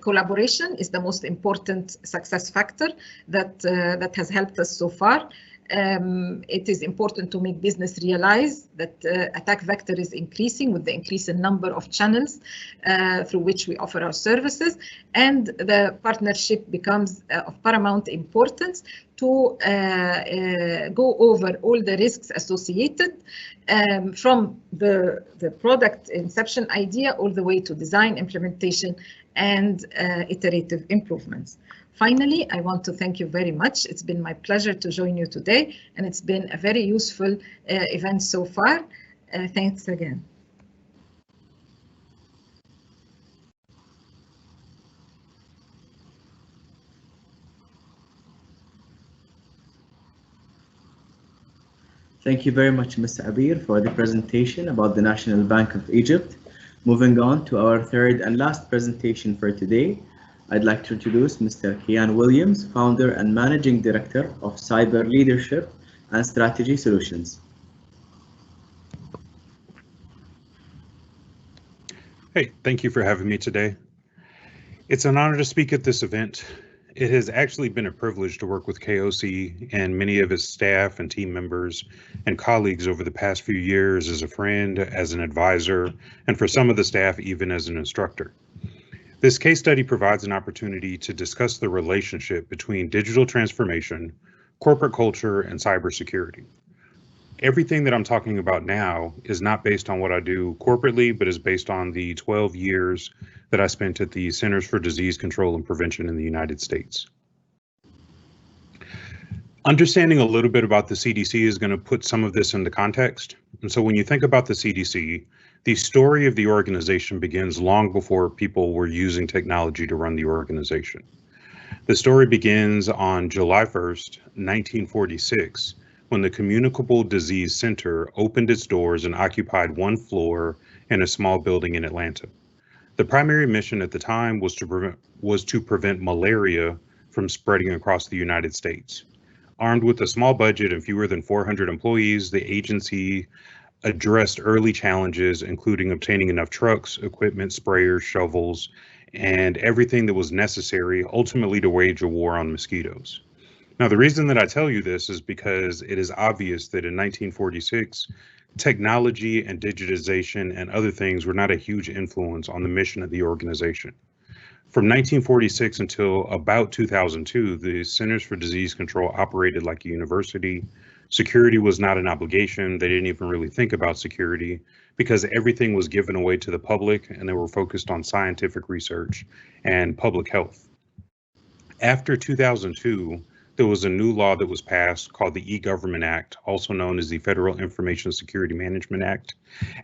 Collaboration is the most important success factor that has helped us so far. It is important to make business realize that attack vector is increasing with the increase in number of channels through which we offer our services, and the partnership becomes of paramount importance to go over all the risks associated from the product inception idea all the way to design, implementation, and iterative improvements. Finally, I want to thank you very much. It's been my pleasure to join you today, and it's been a very useful event so far. Thanks again. Thank you very much, Ms. Abir, for the presentation about the National Bank of Egypt. Moving on to our third and last presentation for today, I'd like to introduce Mr. Kian Williams, Founder and Managing Director of Cyber Leadership and Strategy Solutions. Hey, thank you for having me today. It's an honor to speak at this event. It has actually been a privilege to work with KOC and many of its staff and team members and colleagues over the past few years as a friend, as an advisor, and for some of the staff, even as an instructor. This case study provides an opportunity to discuss the relationship between digital transformation, corporate culture, and cybersecurity. Everything that I'm talking about now is not based on what I do corporately, but is based on the 12 years that I spent at the Centers for Disease Control and Prevention in the United States. Understanding a little bit about the CDC is going to put some of this into context. And so when you think about the CDC, the story of the organization begins long before people were using technology to run the organization. The story begins on July 1st, 1946, when the Communicable Disease Center opened its doors and occupied one floor in a small building in Atlanta. The primary mission at the time was to prevent malaria from spreading across the United States. Armed with a small budget and fewer than 400 employees, the agency addressed early challenges, including obtaining enough trucks, equipment, sprayers, shovels, and everything that was necessary ultimately to wage a war on mosquitoes. Now, the reason that I tell you this is because it is obvious that in 1946, technology and digitization and other things were not a huge influence on the mission of the organization. From 1946 until about 2002, the Centers for Disease Control operated like a university. Security was not an obligation. They didn't even really think about security because everything was given away to the public and they were focused on scientific research and public health. After 2002, there was a new law that was passed called the E-Government Act, also known as the Federal Information Security Management Act.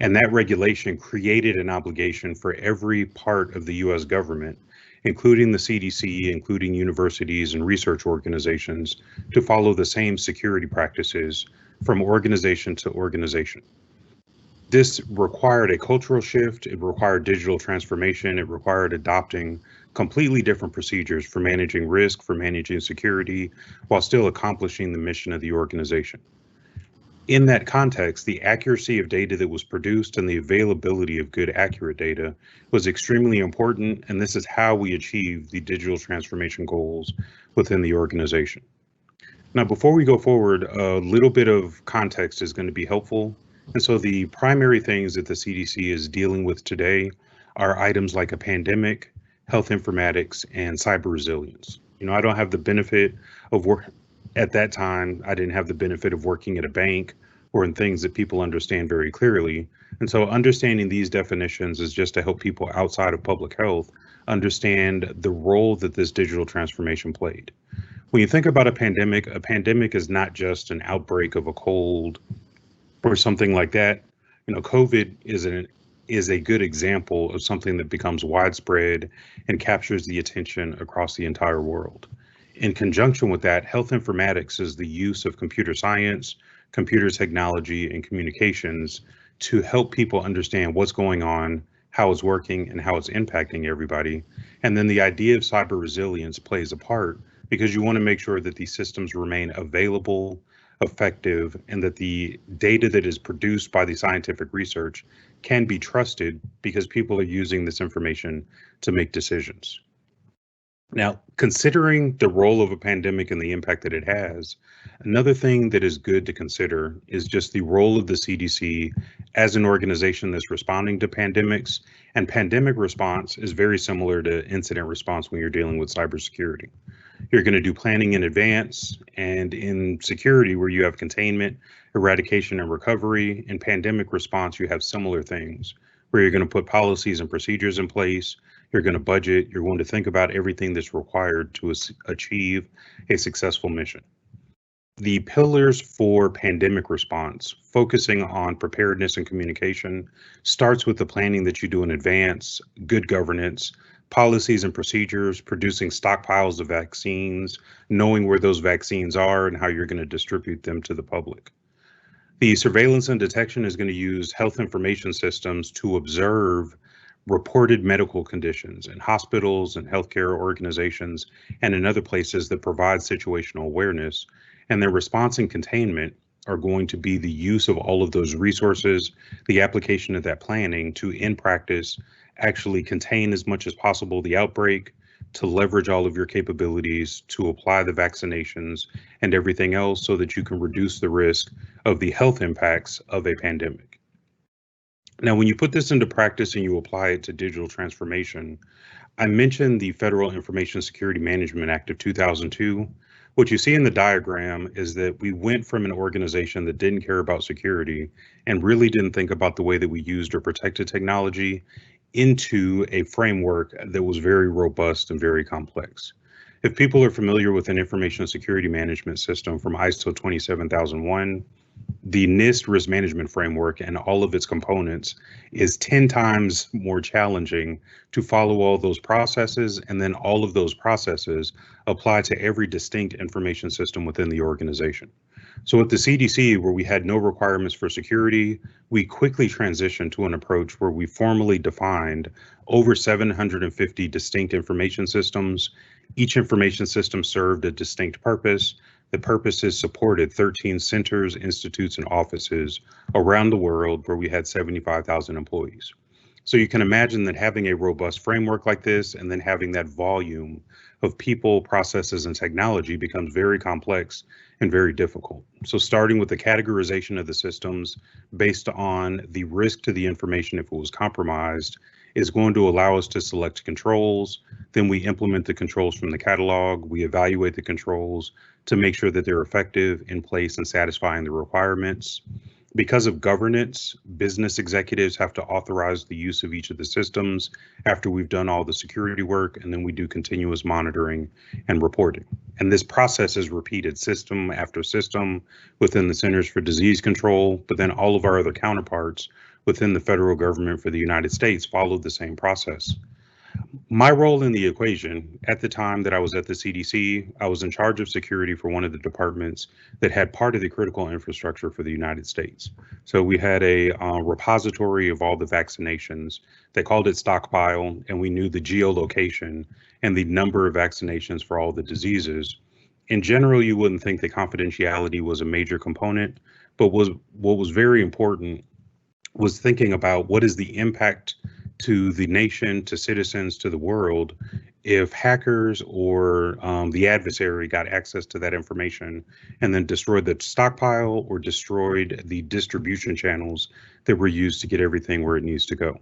And that regulation created an obligation for every part of the US government, including the CDC, including universities and research organizations, to follow the same security practices from organization to organization. This required a cultural shift, it required digital transformation, it required adopting completely different procedures for managing risk, for managing security, while still accomplishing the mission of the organization. In that context, the accuracy of data that was produced and the availability of good, accurate data was extremely important, and this is how we achieve the digital transformation goals within the organization. Now, before we go forward, a little bit of context is going to be helpful. And so the primary things that the CDC is dealing with today are items like a pandemic, health informatics, and cyber resilience. You know, I don't have the benefit of work at that time. I didn't have the benefit of working at a bank or in things that people understand very clearly. And so understanding these definitions is just to help people outside of public health understand the role that this digital transformation played. When you think about a pandemic is not just an outbreak of a cold or something like that. You know, COVID is a good example of something that becomes widespread and captures the attention across the entire world. In conjunction with that, health informatics is the use of computer science computer technology, and communications to help people understand what's going on, how it's working, and how it's impacting everybody. And then the idea of cyber resilience plays a part because you want to make sure that these systems remain available, effective, and that the data that is produced by the scientific research can be trusted because people are using this information to make decisions. Now, considering the role of a pandemic and the impact that it has, another thing that is good to consider is just the role of the CDC as an organization that's responding to pandemics. And pandemic response is very similar to incident response when you're dealing with cybersecurity. You're going to do planning in advance, and in security, where you have containment, eradication, and recovery, in pandemic response, you have similar things where you're going to put policies and procedures in place. You're going to budget. You're going to think about everything that's required to achieve a successful mission. The pillars for pandemic response, focusing on preparedness and communication, starts with the planning that you do in advance, good governance, policies and procedures, producing stockpiles of vaccines, knowing where those vaccines are and how you're going to distribute them to the public. The surveillance and detection is going to use health information systems to observe reported medical conditions in hospitals and healthcare organizations and in other places that provide situational awareness. And their response and containment are going to be the use of all of those resources, the application of that planning to, in practice, actually contain as much as possible the outbreak, to leverage all of your capabilities, to apply the vaccinations and everything else so that you can reduce the risk of the health impacts of a pandemic. Now, when you put this into practice and you apply it to digital transformation, I mentioned the Federal Information Security Management Act of 2002. What you see in the diagram is that we went from an organization that didn't care about security and really didn't think about the way that we used or protected technology into a framework that was very robust and very complex. If people are familiar with an information security management system from ISO 27001, the NIST risk management framework and all of its components is 10 times more challenging to follow all those processes, and then all of those processes apply to every distinct information system within the organization. So at the CDC, where we had no requirements for security, we quickly transitioned to an approach where we formally defined over 750 distinct information systems. Each information system served a distinct purpose. The purposes supported 13 centers, institutes, and offices around the world where we had 75,000 employees. So you can imagine that having a robust framework like this and then having that volume of people, processes, and technology becomes very complex and very difficult. So starting with the categorization of the systems based on the risk to the information if it was compromised is going to allow us to select controls. Then we implement the controls from the catalog. We evaluate the controls to make sure that they're effective, in place, and satisfying the requirements. Because of governance, business executives have to authorize the use of each of the systems after we've done all the security work, and then we do continuous monitoring and reporting. And this process is repeated system after system within the Centers for Disease Control, but then all of our other counterparts within the federal government for the United States followed the same process. My role in the equation at the time that I was at the CDC, I was in charge of security for one of the departments that had part of the critical infrastructure for the United States. So we had a repository of all the vaccinations. They called it stockpile, and we knew the geolocation and the number of vaccinations for all the diseases. In general, you wouldn't think that confidentiality was a major component, but what was very important was thinking about what is the impact to the nation, to citizens, to the world, if hackers or the adversary got access to that information and then destroyed the stockpile or destroyed the distribution channels that were used to get everything where it needs to go.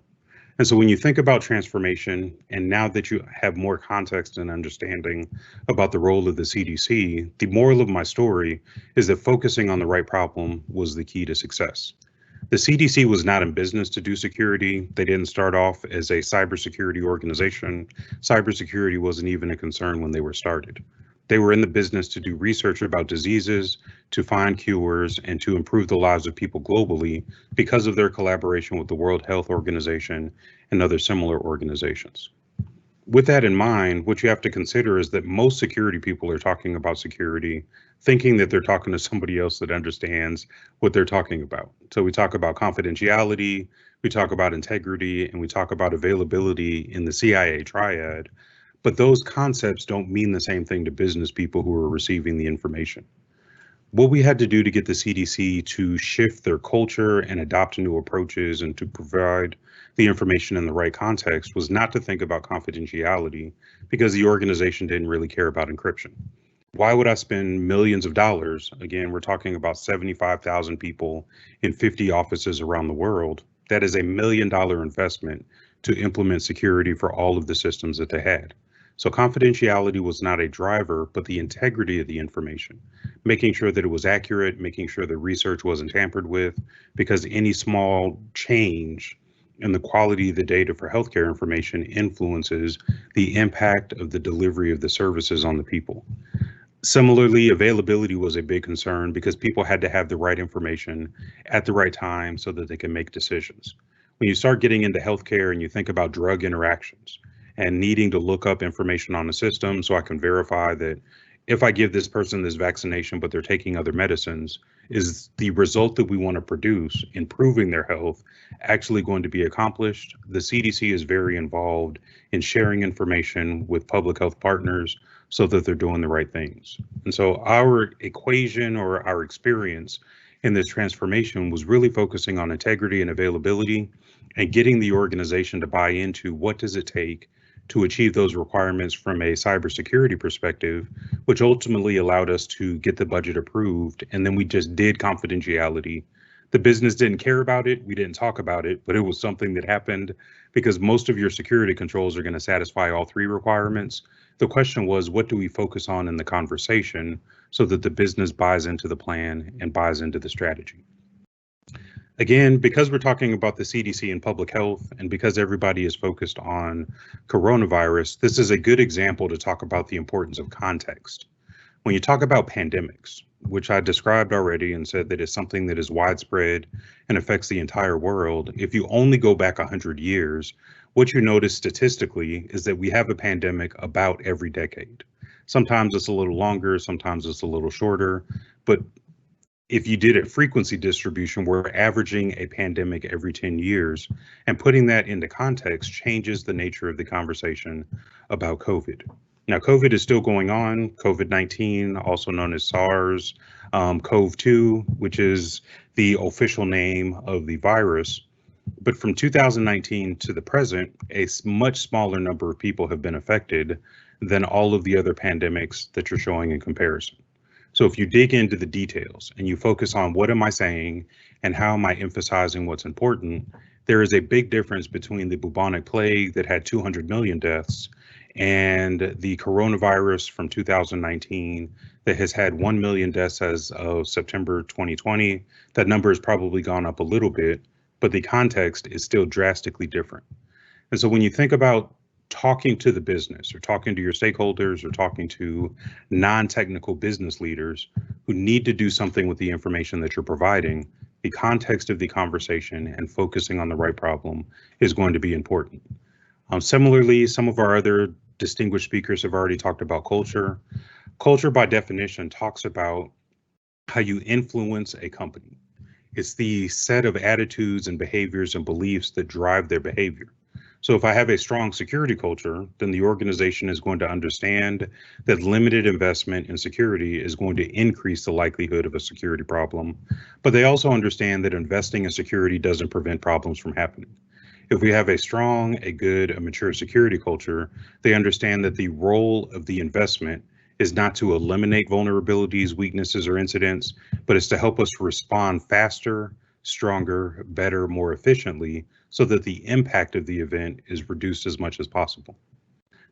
And so when you think about transformation, and now that you have more context and understanding about the role of the CDC, the moral of my story is that focusing on the right problem was the key to success. The CDC was not in business to do security. They didn't start off as a cybersecurity organization. Cybersecurity wasn't even a concern when they were started. They were in the business to do research about diseases, to find cures, and to improve the lives of people globally because of their collaboration with the World Health Organization and other similar organizations. With that in mind, what you have to consider is that most security people are talking about security, thinking that they're talking to somebody else that understands what they're talking about. So we talk about confidentiality, we talk about integrity, and we talk about availability in the CIA triad. But those concepts don't mean the same thing to business people who are receiving the information. What we had to do to get the CDC to shift their culture and adopt new approaches and to provide the information in the right context was not to think about confidentiality, because the organization didn't really care about encryption. Why would I spend millions of dollars? Again, we're talking about 75,000 people in 50 offices around the world. That is $1 million investment to implement security for all of the systems that they had. So confidentiality was not a driver, but the integrity of the information, making sure that it was accurate, making sure the research wasn't tampered with, because any small change in the quality of the data for healthcare information influences the impact of the delivery of the services on the people. Similarly, availability was a big concern because people had to have the right information at the right time so that they can make decisions. When you start getting into healthcare and you think about drug interactions and needing to look up information on the system so I can verify that if I give this person this vaccination but they're taking other medicines, is the result that we want to produce, improving their health, actually going to be accomplished? The CDC is very involved in sharing information with public health partners so that they're doing the right things. And so our equation, or our experience in this transformation, was really focusing on integrity and availability and getting the organization to buy into what does it take to achieve those requirements from a cybersecurity perspective, which ultimately allowed us to get the budget approved. And then we just did confidentiality. The business didn't care about it. We didn't talk about it, but it was something that happened because most of your security controls are going to satisfy all three requirements. The question was, what do we focus on in the conversation so that the business buys into the plan and buys into the strategy? Again, because we're talking about the CDC and public health, and because everybody is focused on coronavirus, this is a good example to talk about the importance of context. When you talk about pandemics, which I described already and said that it's something that is widespread and affects the entire world, if you only go back 100 years, what you notice statistically is that we have a pandemic about every decade. Sometimes it's a little longer, sometimes it's a little shorter, but if you did a frequency distribution, we're averaging a pandemic every 10 years, and putting that into context changes the nature of the conversation about COVID. Now, COVID is still going on. COVID-19, also known as SARS, CoV-2, which is the official name of the virus. But from 2019 to the present, a much smaller number of people have been affected than all of the other pandemics that you're showing in comparison. So if you dig into the details and you focus on what am I saying and how am I emphasizing what's important, there is a big difference between the bubonic plague that had 200 million deaths and the coronavirus from 2019 that has had 1 million deaths as of September 2020. That number has probably gone up a little bit, but the context is still drastically different. And so when you think about talking to the business or talking to your stakeholders or talking to non-technical business leaders who need to do something with the information that you're providing, the context of the conversation and focusing on the right problem is going to be important. Similarly, some of our other distinguished speakers have already talked about culture. Culture, by definition, talks about how you influence a company. It's the set of attitudes and behaviors and beliefs that drive their behavior. So if I have a strong security culture, then the organization is going to understand that limited investment in security is going to increase the likelihood of a security problem. But they also understand that investing in security doesn't prevent problems from happening. If we have a strong, a good, a mature security culture, they understand that the role of the investment is not to eliminate vulnerabilities, weaknesses, or incidents, but it's to help us respond faster, stronger, better, more efficiently, so that the impact of the event is reduced as much as possible.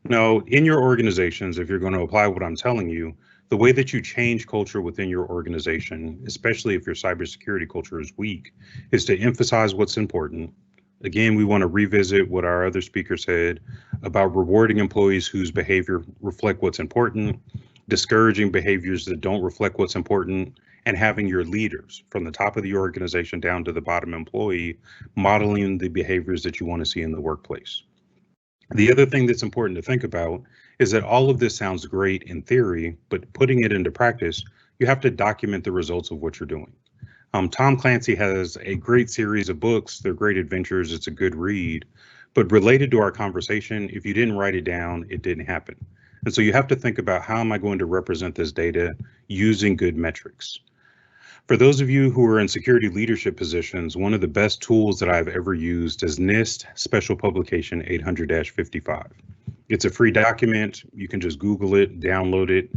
Now, in your organizations, if you're going to apply what I'm telling you, the way that you change culture within your organization, especially if your cybersecurity culture is weak, is to emphasize what's important. Again, we want to revisit what our other speaker said about rewarding employees whose behavior reflect what's important, discouraging behaviors that don't reflect what's important, and having your leaders from the top of the organization down to the bottom employee modeling the behaviors that you want to see in the workplace. The other thing that's important to think about is that all of this sounds great in theory, but putting it into practice, you have to document the results of what you're doing. Tom Clancy has a great series of books. They're great adventures. It's a good read. But related to our conversation, if you didn't write it down, it didn't happen. And so you have to think about, how am I going to represent this data using good metrics? For those of you who are in security leadership positions, one of the best tools that I've ever used is NIST Special Publication 800-55. It's a free document. You can just Google it, download it,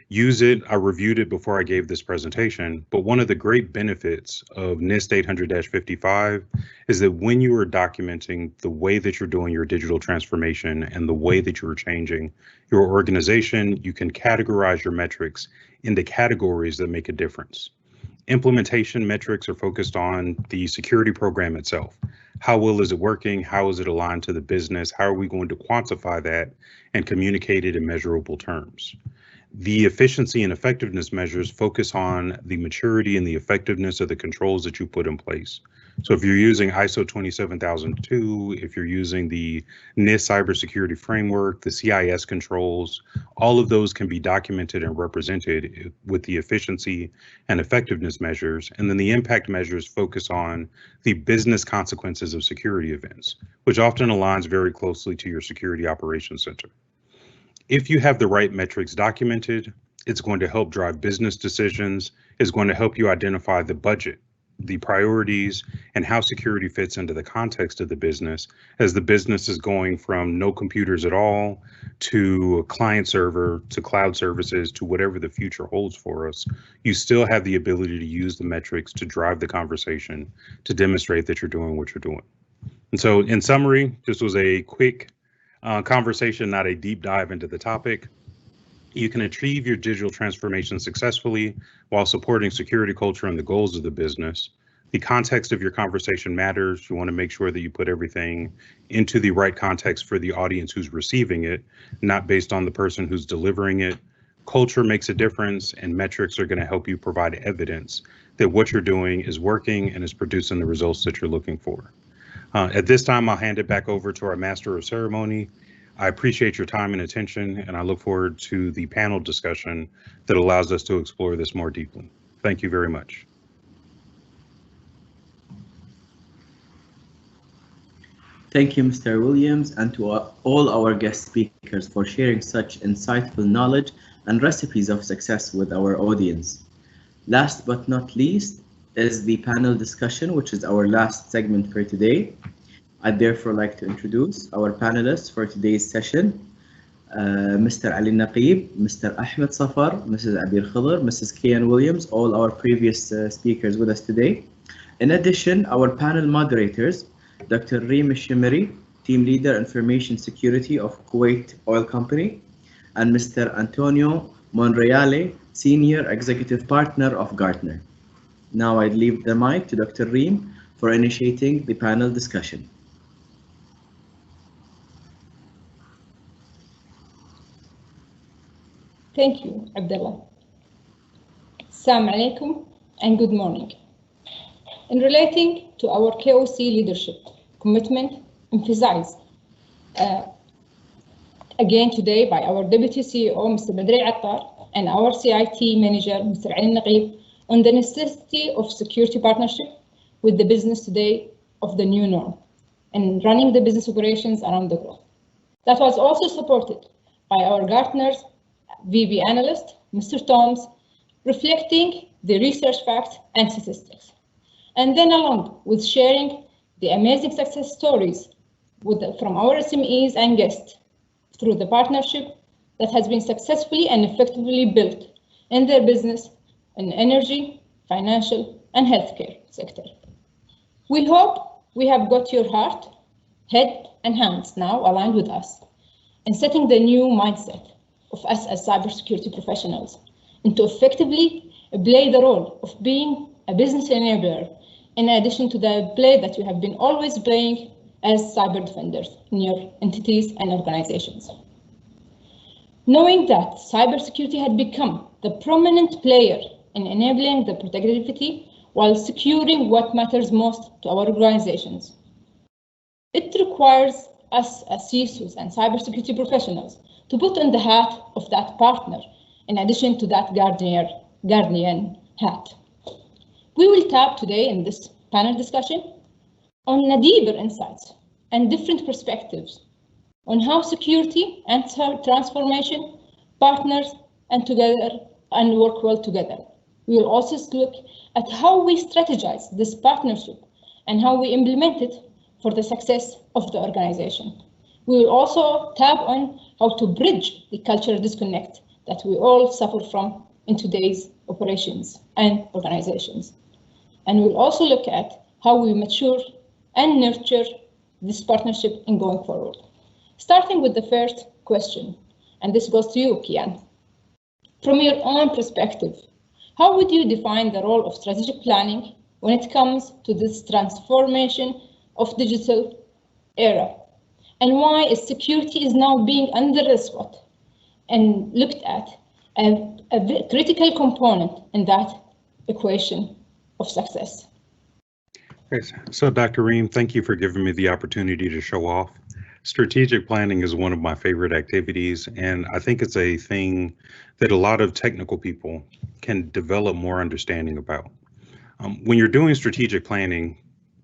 use it. I reviewed it before I gave this presentation, but one of the great benefits of NIST 800-55 is that when you are documenting the way that you're doing your digital transformation and the way that you're changing your organization, you can categorize your metrics into categories that make a difference. Implementation metrics are focused on the security program itself. How well is it working? How is it aligned to the business? How are we going to quantify that and communicate it in measurable terms? The efficiency and effectiveness measures focus on the maturity and the effectiveness of the controls that you put in place. So if you're using ISO 27002, if you're using the NIST cybersecurity framework, the CIS controls, all of those can be documented and represented with the efficiency and effectiveness measures. And then the impact measures focus on the business consequences of security events, which often aligns very closely to your security operations center. If you have the right metrics documented, it's going to help drive business decisions, it's going to help you identify the budget, the priorities, and how security fits into the context of the business, as the business is going from no computers at all to a client server to cloud services to whatever the future holds for us. You still have the ability to use the metrics to drive the conversation, to demonstrate that you're doing what you're doing. And so in summary, this was a quick conversation, not a deep dive into the topic. You can achieve your digital transformation successfully while supporting security culture and the goals of the business. The context of your conversation matters. You want to make sure that you put everything into the right context for the audience who's receiving it, not based on the person who's delivering it. Culture makes a difference, and metrics are going to help you provide evidence that what you're doing is working and is producing the results that you're looking for. At this time, I'll hand it back over to our Master of Ceremony. I appreciate your time and attention, and I look forward to the panel discussion that allows us to explore this more deeply. Thank you very much. Thank you, Mr. Williams, and to all our guest speakers for sharing such insightful knowledge and recipes of success with our audience. Last but not least is the panel discussion, which is our last segment for today. I'd therefore like to introduce our panelists for today's session. Mr. Ali Naqib, Mr. Ahmed Safar, Mrs. Abir Khadr, Mrs. Kian Williams, all our previous speakers with us today. In addition, our panel moderators, Dr. Reem Shimeri, Team Leader Information Security of Kuwait Oil Company, and Mr. Antonio Monreale, Senior Executive Partner of Gartner. Now I'd leave the mic to Dr. Reem for initiating the panel discussion. Thank you, Abdullah. Assalamu alaikum and good morning. In relating to our KOC leadership commitment emphasized again today by our Deputy CEO, Mr. Badri Attar, and our CIT Manager, Mr. Ali Naqib, on the necessity of security partnership with the business today of the new norm and running the business operations around the globe. That was also supported by our Gartner's VB analyst, Mr. Toms, reflecting the research facts and statistics. And then along with sharing the amazing success stories from our SMEs and guests through the partnership that has been successfully and effectively built in their business in energy, financial, and healthcare sector. We hope we have got your heart, head, and hands now aligned with us in setting the new mindset of us as cybersecurity professionals and to effectively play the role of being a business enabler in addition to the play that you have been always playing as cyber defenders in your entities and organizations. Knowing that cybersecurity had become the prominent player in enabling the productivity while securing what matters most to our organizations, it requires us as CISOs and cybersecurity professionals to put on the hat of that partner, in addition to that guardian hat. We will tap today in this panel discussion on a deeper insights and different perspectives on how security and transformation partners and work well together. We will also look at how we strategize this partnership and how we implement it for the success of the organization. We will also tap on how to bridge the cultural disconnect that we all suffer from in today's operations and organizations. And we'll also look at how we mature and nurture this partnership in going forward. Starting with the first question, and this goes to you, Kian. From your own perspective, how would you define the role of strategic planning when it comes to this transformation of digital era? And why is security is now being under the spot and looked at as a critical component in that equation of success? Great. So Dr. Reem, thank you for giving me the opportunity to show off. Strategic planning is one of my favorite activities, and I think it's a thing that a lot of technical people can develop more understanding about. When you're doing strategic planning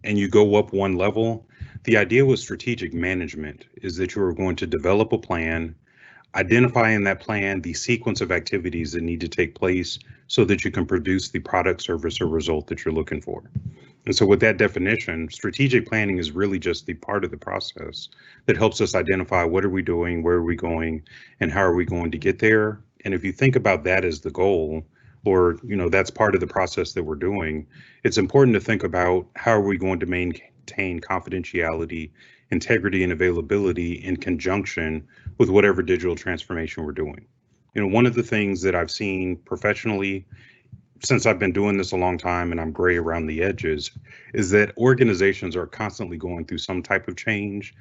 and you go up one level, the idea with strategic management is that you are going to develop a plan, identify in that plan the sequence of activities that need to take place so that you can produce the product, service, or result that you're looking for. And so with that definition, strategic planning is really just the part of the process that helps us identify what are we doing, where are we going, and how are we going to get there. And if you think about that as the goal, or that's part of the process that we're doing, it's important to think about how are we going to maintain confidentiality, integrity, and availability in conjunction with whatever digital transformation we're doing. One of the things that I've seen professionally since I've been doing this a long time and I'm gray around the edges is that organizations are constantly going through some type of change.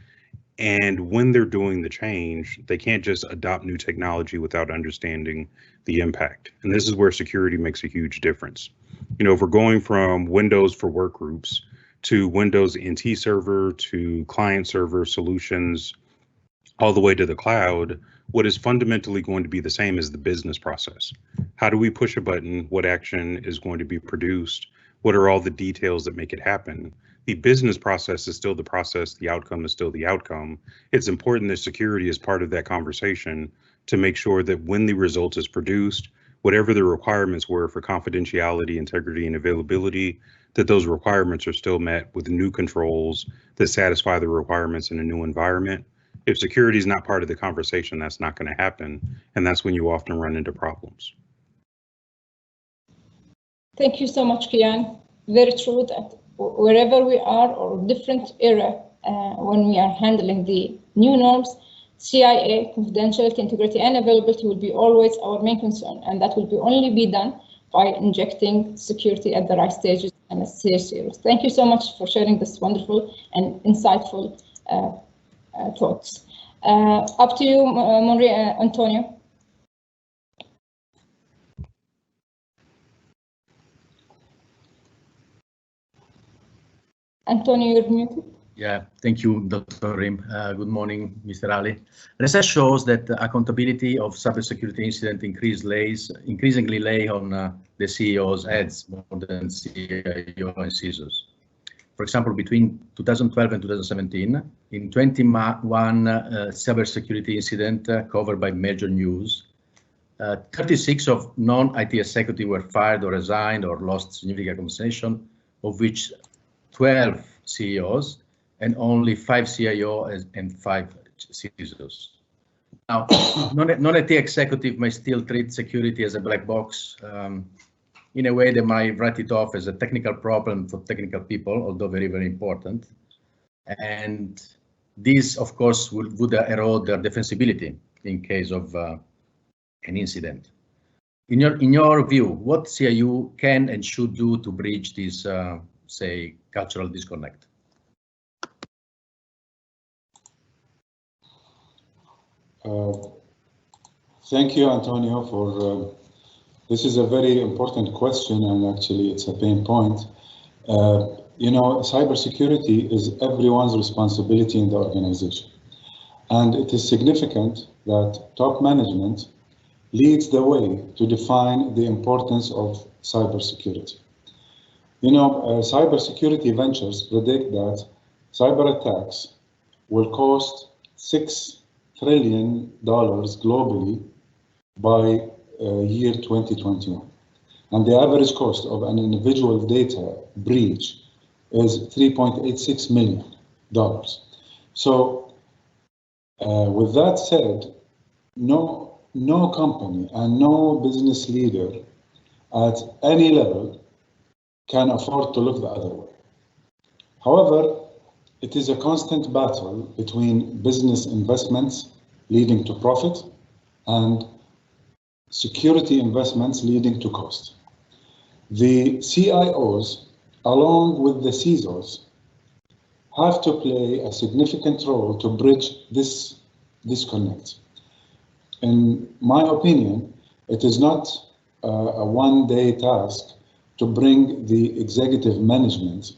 And when they're doing the change, they can't just adopt new technology without understanding the impact. And this is where security makes a huge difference. If we're going from Windows for work groups to Windows NT server to client server solutions, all the way to the cloud, what is fundamentally going to be the same is the business process. How do we push a button? What action is going to be produced? What are all the details that make it happen? The business process is still the process. The outcome is still the outcome. It's important that security is part of that conversation to make sure that when the result is produced, whatever the requirements were for confidentiality, integrity, and availability, that those requirements are still met with new controls that satisfy the requirements in a new environment. If security is not part of the conversation, that's not going to happen. And that's when you often run into problems. Thank you so much, Kian. Very true that wherever we are or different era, when we are handling the new norms, CIA, confidentiality, integrity, and availability will be always our main concern. And that will only be done by injecting security at the right stages and at serious. Thank you so much for sharing this wonderful and insightful thoughts. Up to you, Antonio. Antonio, you're muted. Yeah, thank you, Dr. Reem. Good morning, Mr. Ali. Research shows that accountability of cybersecurity incident increasingly lay on the CEO's heads more than CIO and CISOs. For example, between 2012 and 2017, in 21 cybersecurity incidents covered by major news, 36 of non-IT executives were fired or resigned or lost significant compensation, of which 12 CEOs and only 5 CIOs and 5 CISOs. Now, non-IT executives may still treat security as a black box. In a way, they might write it off as a technical problem for technical people, although very, very important. And this, of course, would erode their defensibility in case of an incident. In your view, what CIO can and should do to bridge this, say, cultural disconnect? Thank you, Antonio, for this is a very important question, and actually it's a pain point. Cybersecurity is everyone's responsibility in the organization. And it is significant that top management leads the way to define the importance of cybersecurity. You know, cybersecurity ventures predict that cyber attacks will cost $6 trillion globally by year 2021. And the average cost of an individual data breach is $3.86 million. So with that said, no company and no business leader at any level can afford to look the other way. However, it is a constant battle between business investments leading to profit and security investments leading to cost. The CIOs, along with the CISOs, have to play a significant role to bridge this disconnect. In my opinion, it is not a one-day task to bring the executive management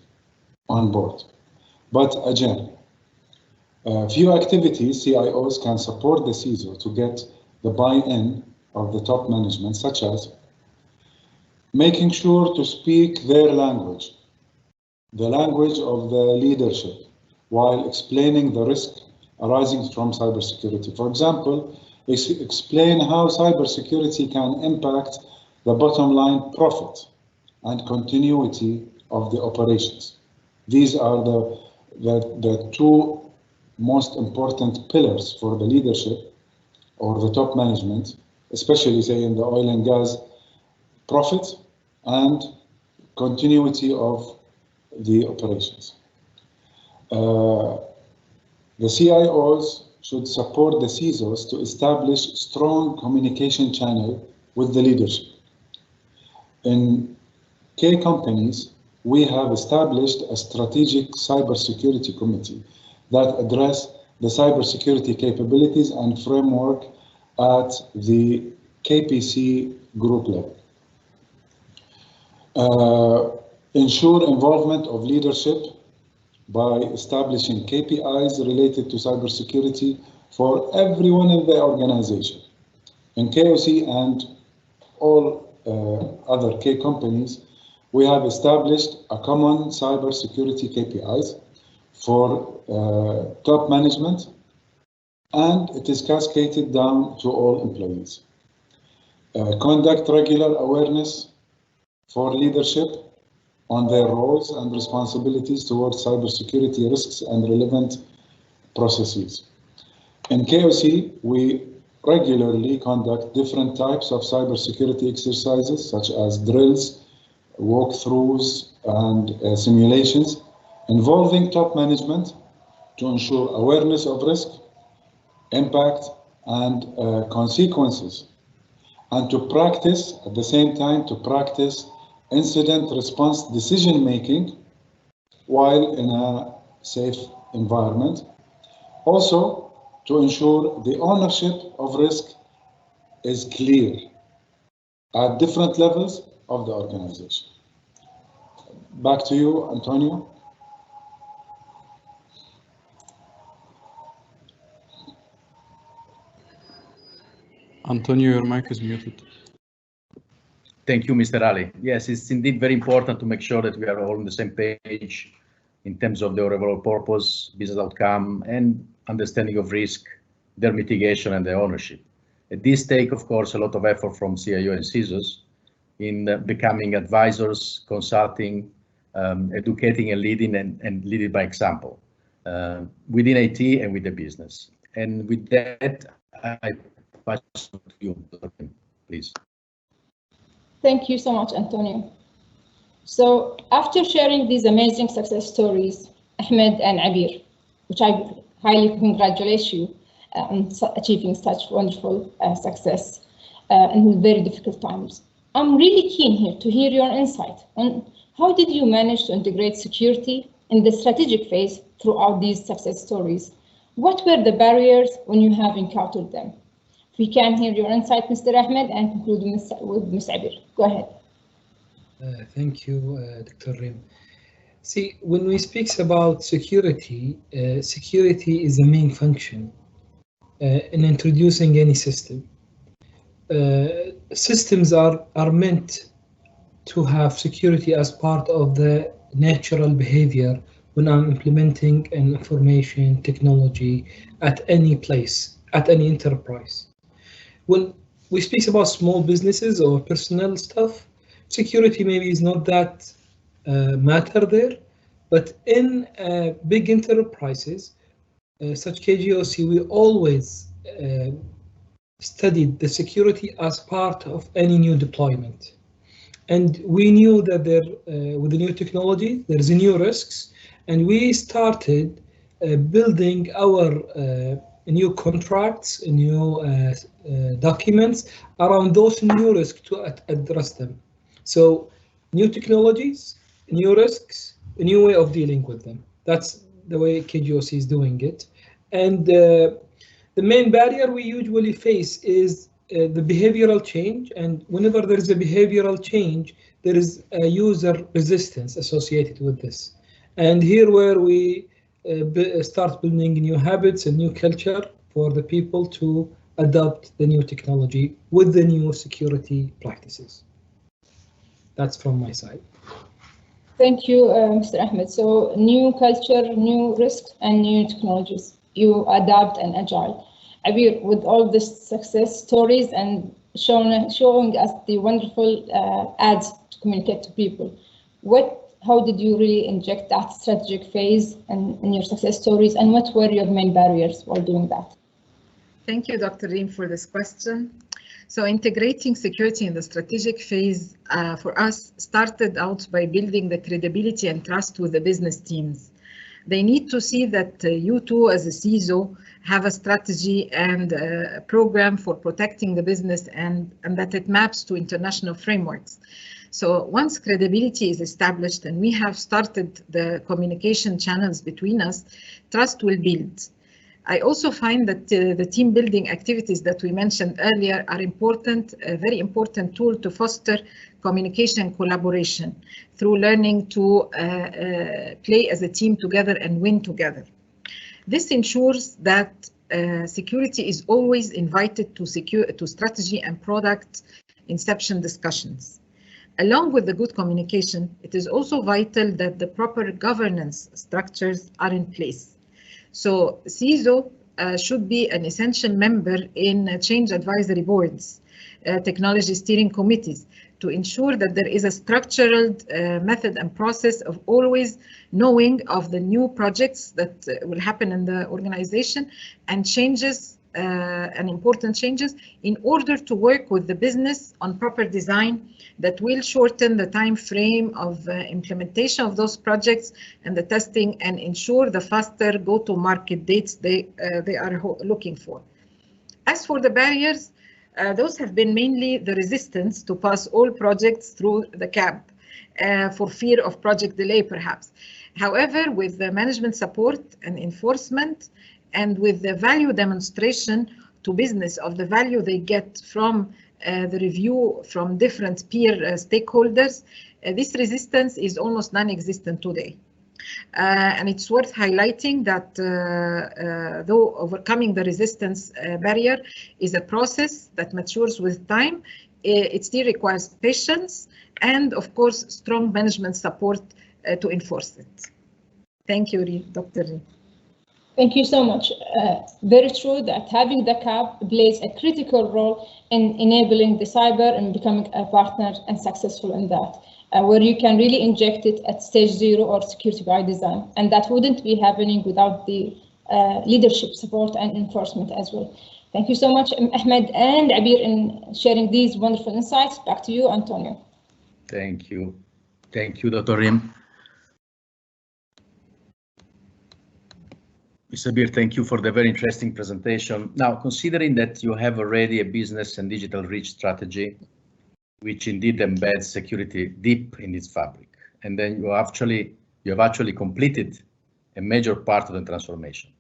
on board, but again, few activities CIOs can support the CISO to get the buy-in of the top management, such as making sure to speak their language, the language of the leadership, while explaining the risk arising from cybersecurity. For example, explain how cybersecurity can impact the bottom line profit and continuity of the operations. These are the two most important pillars for the leadership or the top management, especially say in the oil and gas, profit and continuity of the operations. The CIOs should support the CISOs to establish strong communication channel with the leadership. In K companies, we have established a strategic cybersecurity committee that address the cybersecurity capabilities and framework at the KPC group level. Ensure involvement of leadership by establishing KPIs related to cybersecurity for everyone in the organization. In KOC and all other K companies, we have established a common cybersecurity KPIs for top management, and it is cascaded down to all employees. Conduct regular awareness for leadership on their roles and responsibilities towards cybersecurity risks and relevant processes. In KOC, we regularly conduct different types of cybersecurity exercises, such as drills, walkthroughs, and simulations involving top management to ensure awareness of risk, impact, and consequences, and to practice, at the same time, to practice incident response decision making while in a safe environment. Also, to ensure the ownership of risk is clear at different levels of the organization. Back to you, Antonio. Antonio, your mic is muted. Thank you, Mr. Ali. Yes, it's indeed very important to make sure that we are all on the same page in terms of the overall purpose, business outcome, and understanding of risk, their mitigation, and their ownership. This takes, of course, a lot of effort from CIO and CISOs in becoming advisors, consulting, educating and leading, and leading by example within IT and with the business. And with that, I pass to you, please. Thank you so much, Antonio. So after sharing these amazing success stories, Ahmed and Abir, which I highly congratulate you on achieving such wonderful success in very difficult times. I'm really keen here to hear your insight on how did you manage to integrate security in the strategic phase throughout these success stories? What were the barriers when you have encountered them? We can hear your insight, Mr. Ahmed, and conclude with Ms. Abir. Go ahead. Thank you, Dr. Rim. See, when we speak about security, security is the main function in introducing any system. Systems are meant to have security as part of the natural behavior when I'm implementing an information technology at any place, at any enterprise. When we speak about small businesses or personal stuff, security maybe is not that matter there, but in big enterprises, such KGOC, we always studied the security as part of any new deployment. And we knew that there, with the new technology, there's new risks, and we started building our new contracts, new documents around those new risks to address them. So new technologies, new risks, a new way of dealing with them. That's the way KGOC is doing it. And the main barrier we usually face is the behavioral change. And whenever there is a behavioral change, there is a user resistance associated with this. And here where we start building new habits and new culture for the people to adopt the new technology with the new security practices. That's from my side. Thank you, Mr. Ahmed. So new culture, new risks, and new technologies. You adapt and agile. Abir, with all these success stories and showing us the wonderful ads to communicate to people, how did you really inject that strategic phase in your success stories, and what were your main barriers while doing that? Thank you, Dr. Reem, for this question. So integrating security in the strategic phase for us started out by building the credibility and trust with the business teams. They need to see that you too, as a CISO, have a strategy and a program for protecting the business and that it maps to international frameworks. So once credibility is established and we have started the communication channels between us, trust will build. I also find that the team building activities that we mentioned earlier are important, a very important tool to foster communication and collaboration through learning to play as a team together and win together. This ensures that security is always invited to strategy and product inception discussions. Along with the good communication, it is also vital that the proper governance structures are in place. So CISO should be an essential member in change advisory boards, technology steering committees, to ensure that there is a structured method and process of always knowing of the new projects that will happen in the organization and changes and important changes in order to work with the business on proper design that will shorten the time frame of implementation of those projects and the testing and ensure the faster go-to-market dates they are looking for. As for the barriers, those have been mainly the resistance to pass all projects through the CAB for fear of project delay, perhaps. However, with the management support and enforcement and with the value demonstration to business of the value they get from the review from different peer stakeholders, this resistance is almost non-existent today. And it's worth highlighting that though overcoming the resistance barrier is a process that matures with time, it still requires patience and, of course, strong management support to enforce it. Thank you, Dr. Reem. Thank you so much. Very true that having the CAB plays a critical role in enabling the cyber and becoming a partner and successful in that, where you can really inject it at stage 0 or security by design. And that wouldn't be happening without the leadership support and enforcement as well. Thank you so much, Ahmed and Abir, in sharing these wonderful insights. Back to you, Antonio. Thank you. Thank you, Dr. Reem. Mr. Beer, thank you for the very interesting presentation. Now, considering that you have already a business and digital reach strategy, which indeed embeds security deep in its fabric, and then you have actually completed a major part of the transformation.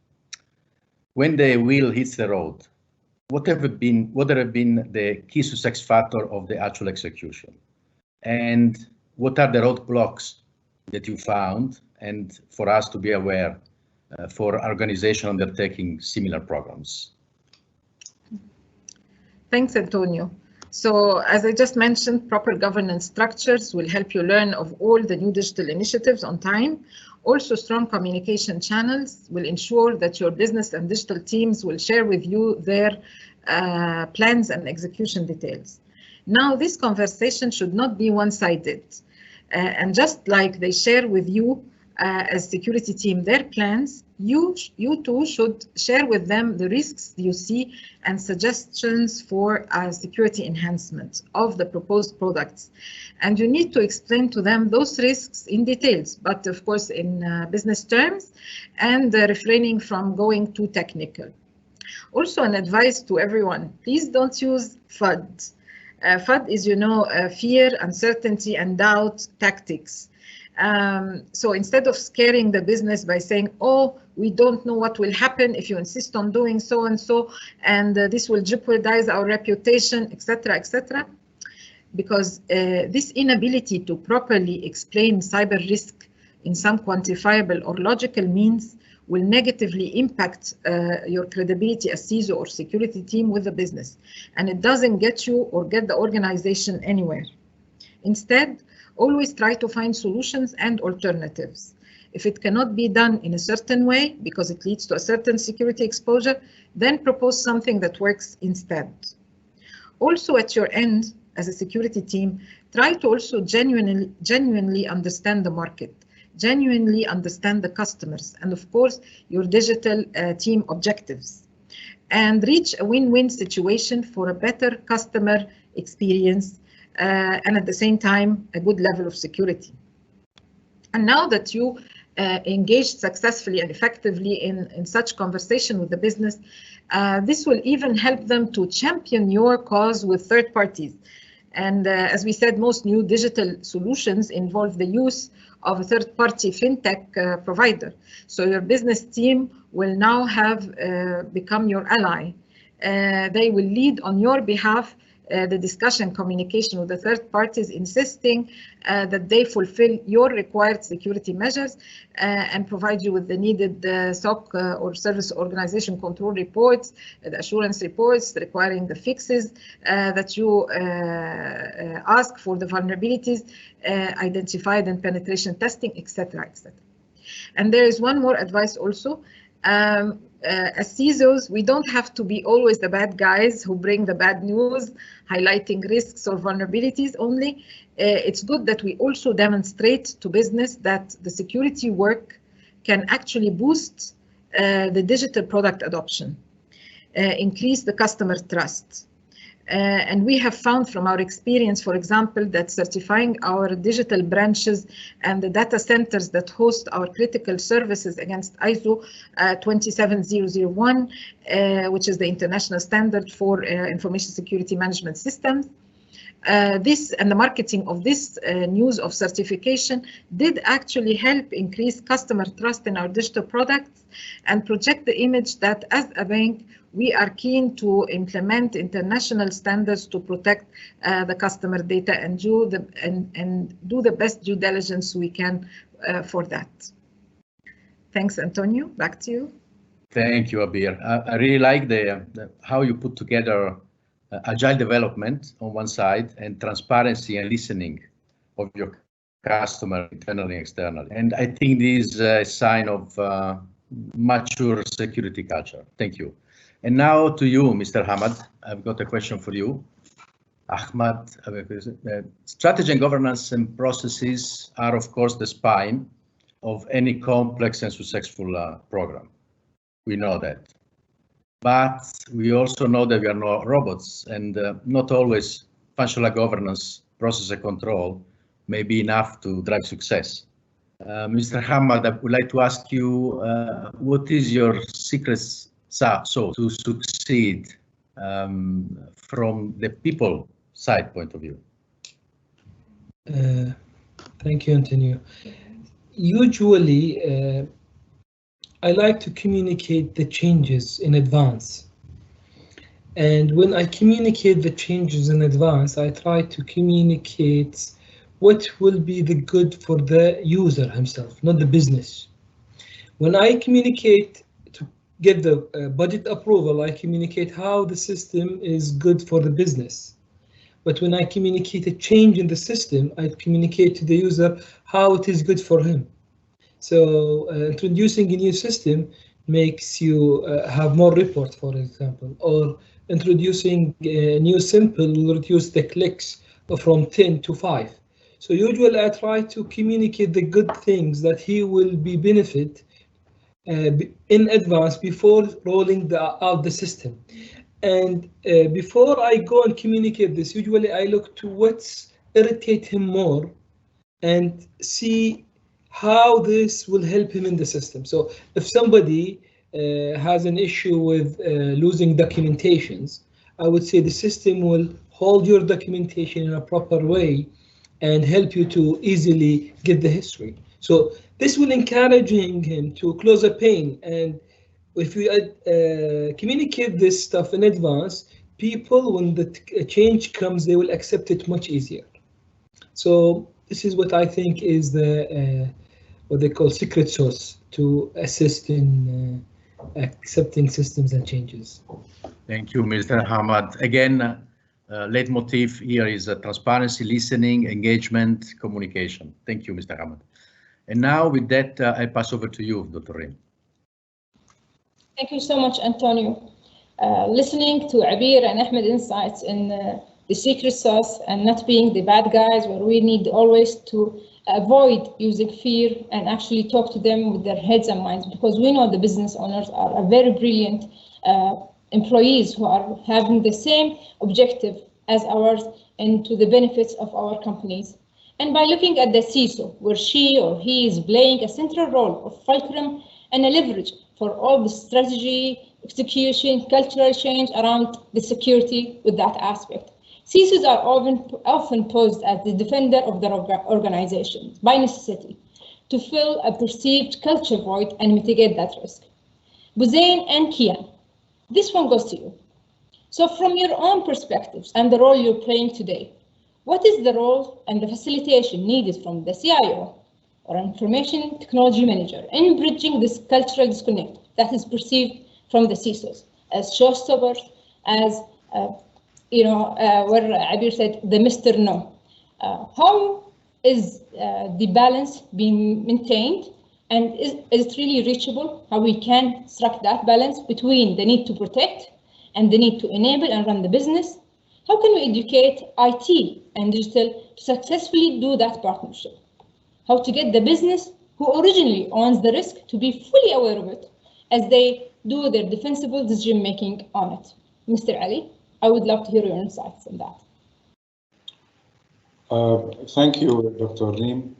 When the wheel hits the road, what have been the key success factor of the actual execution? And what are the roadblocks that you found, and for us to be aware for organizations undertaking similar programs? Thanks, Antonio. So as I just mentioned, proper governance structures will help you learn of all the new digital initiatives on time. Also, strong communication channels will ensure that your business and digital teams will share with you their plans and execution details. Now, this conversation should not be one-sided. And just like they share with you as security team their plans, you too should share with them the risks you see and suggestions for security enhancement of the proposed products. And you need to explain to them those risks in details, but of course in business terms, and refraining from going too technical. Also, an advice to everyone, please don't use FUD. FUD is, fear, uncertainty, and doubt tactics. So instead of scaring the business by saying, oh, we don't know what will happen if you insist on doing so and so, and this will jeopardize our reputation, etc., etc. Because this inability to properly explain cyber risk in some quantifiable or logical means will negatively impact your credibility as CISO or security team with the business. And it doesn't get you or get the organization anywhere. Instead, always try to find solutions and alternatives. If it cannot be done in a certain way because it leads to a certain security exposure, then propose something that works instead. Also, at your end, as a security team, try to also genuinely understand the market, genuinely understand the customers, and of course, your digital team objectives, and reach a win-win situation for a better customer experience and at the same time, a good level of security. And now that you engaged successfully and effectively in such conversation with the business, this will even help them to champion your cause with third parties. And as we said, most new digital solutions involve the use of a third-party fintech provider. So your business team will now have become your ally. They will lead on your behalf the discussion communication with the third parties, insisting that they fulfill your required security measures and provide you with the needed SOC or service organization control reports, the assurance reports requiring the fixes that you ask for the vulnerabilities identified in penetration testing, etc., etc. And there is one more advice also. As CISOs, we don't have to be always the bad guys who bring the bad news, highlighting risks or vulnerabilities only. It's good that we also demonstrate to business that the security work can actually boost the digital product adoption, increase the customer trust. And we have found from our experience, for example, that certifying our digital branches and the data centers that host our critical services against ISO 27001, which is the international standard for information security management systems. This and the marketing of this news of certification did actually help increase customer trust in our digital products and project the image that as a bank, we are keen to implement international standards to protect the customer data and do the best due diligence we can for that. Thanks, Antonio. Back to you. Thank you, Abir. I really like how you put together agile development on one side and transparency and listening of your customer internally and externally. And I think this is a sign of mature security culture. Thank you. And now to you, Mr. Hamad, I've got a question for you. Ahmad, strategy and governance and processes are, of course, the spine of any complex and successful program. We know that. But we also know that we are not robots, and not always functional governance, process and control may be enough to drive success. Mr. Hamad, I would like to ask you, what is your secret sauce to succeed from the people side point of view? Thank you, Antonio. Usually, I like to communicate the changes in advance. And when I communicate the changes in advance, I try to communicate what will be the good for the user himself, not the business. When I communicate get the budget approval, I communicate how the system is good for the business. But when I communicate a change in the system, I communicate to the user how it is good for him. So introducing a new system makes you have more reports, for example, or introducing a new simple will reduce the clicks from 10 to 5. So usually I try to communicate the good things that he will be benefit in advance before rolling out the system. And before I go and communicate this, usually I look to what's irritate him more and see how this will help him in the system. So if somebody has an issue with losing documentations, I would say the system will hold your documentation in a proper way and help you to easily get the history. So this will encouraging him to close a pain. And if you communicate this stuff in advance, people, when the change comes, they will accept it much easier. So this is what I think is the what they call secret sauce to assist in accepting systems and changes. Thank you, Mr. Hamad. Again, leitmotif here is transparency, listening, engagement, communication. Thank you, Mr. Hamad. And now with that, I pass over to you, Dr. Reem. Thank you so much, Antonio. Listening to Abir and Ahmed insights in the secret sauce and not being the bad guys, where we need always to avoid using fear and actually talk to them with their heads and minds, because we know the business owners are very brilliant employees who are having the same objective as ours and to the benefits of our companies. And by looking at the CISO, where she or he is playing a central role of fulcrum and a leverage for all the strategy, execution, cultural change around the security with that aspect. CISOs are often posed as the defender of their organization by necessity to fill a perceived culture void and mitigate that risk. Buzain and Kian, this one goes to you. So from your own perspectives and the role you're playing today, what is the role and the facilitation needed from the CIO or information technology manager in bridging this cultural disconnect that is perceived from the CISOs as showstoppers, as where Abir said the Mr. No. How is the balance being maintained, and is it really reachable? How we can strike that balance between the need to protect and the need to enable and run the business? How can we educate IT and digital to successfully do that partnership? How to get the business who originally owns the risk to be fully aware of it as they do their defensible decision making on it? Mr. Ali, I would love to hear your insights on that. Thank you, Dr. Reem.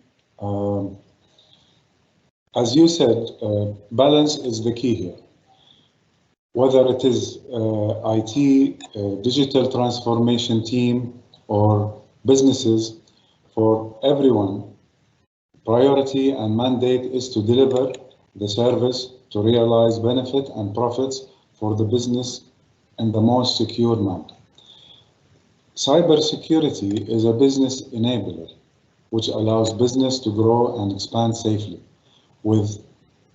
As you said, balance is the key here. Whether it is IT, digital transformation team, or businesses, for everyone, priority and mandate is to deliver the service to realize benefit and profits for the business in the most secure manner. Cybersecurity is a business enabler, which allows business to grow and expand safely with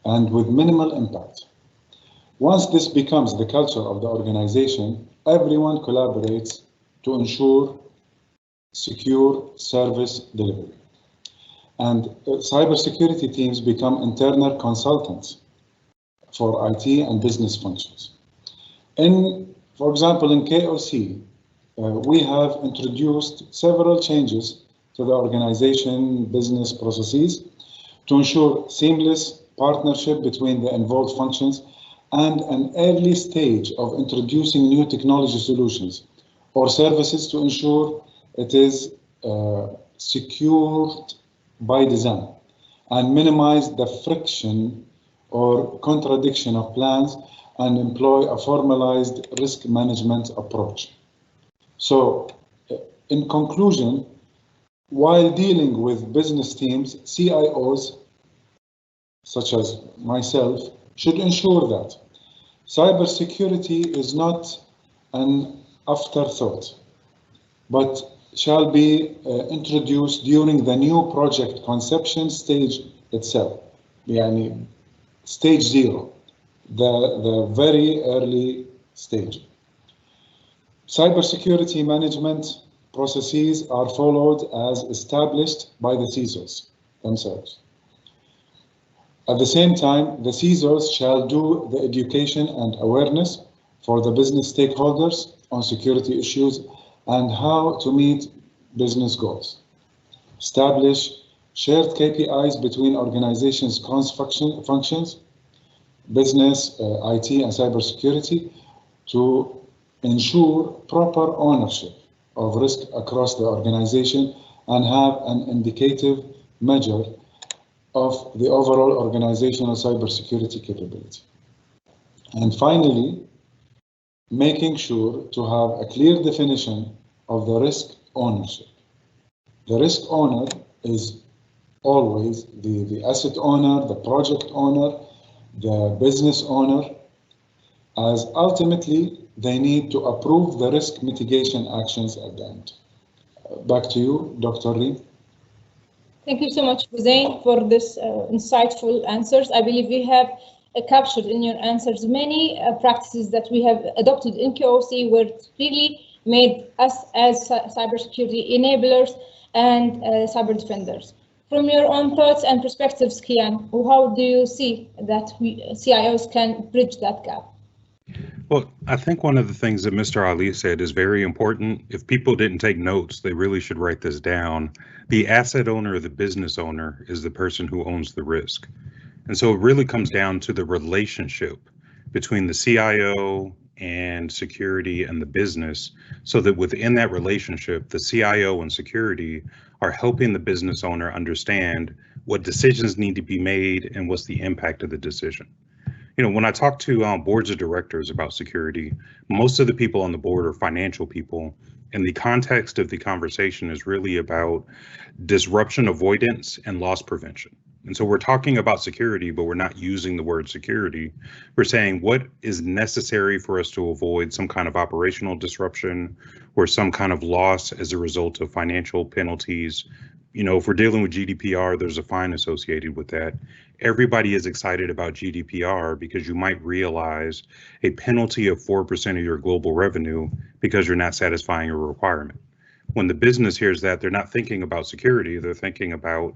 minimal impact. Once this becomes the culture of the organization, everyone collaborates to ensure secure service delivery. And cybersecurity teams become internal consultants for IT and business functions. For example, in KOC, we have introduced several changes to the organization business processes to ensure seamless partnership between the involved functions and an early stage of introducing new technology solutions or services to ensure it is secured by design and minimize the friction or contradiction of plans and employ a formalized risk management approach. So, in conclusion, while dealing with business teams, CIOs, such as myself, should ensure that cybersecurity is not an afterthought, but shall be introduced during the new project conception stage itself, yani stage 0, the very early stage. Cybersecurity management processes are followed as established by the CISOs themselves. At the same time, the CISOs shall do the education and awareness for the business stakeholders on security issues and how to meet business goals. Establish shared KPIs between organizations' functions, business, IT, and cybersecurity to ensure proper ownership of risk across the organization and have an indicative measure of the overall organizational cybersecurity capability. And finally, making sure to have a clear definition of the risk ownership. The risk owner is always the asset owner, the project owner, the business owner, as ultimately they need to approve the risk mitigation actions at the end. Back to you, Dr. Reed. Thank you so much, Hussein, for this insightful answers. I believe we have captured in your answers many practices that we have adopted in KOC, where it really made us as cybersecurity enablers and cyber defenders. From your own thoughts and perspectives, Kian, how do you see that CIOs can bridge that gap? Well, I think one of the things that Mr. Ali said is very important. If people didn't take notes, they really should write this down. The asset owner or the business owner is the person who owns the risk. And so it really comes down to the relationship between the CIO and security and the business, so that within that relationship, the CIO and security are helping the business owner understand what decisions need to be made and what's the impact of the decision. You know, when I talk to boards of directors about security, most of the people on the board are financial people, and the context of the conversation is really about disruption avoidance and loss prevention. And so we're talking about security, but we're not using the word security. We're saying what is necessary for us to avoid some kind of operational disruption or some kind of loss as a result of financial penalties. You know, if we're dealing with GDPR, there's a fine associated with that. Everybody is excited about GDPR because you might realize a penalty of 4% of your global revenue because you're not satisfying a requirement. When the business hears that, they're not thinking about security, they're thinking about,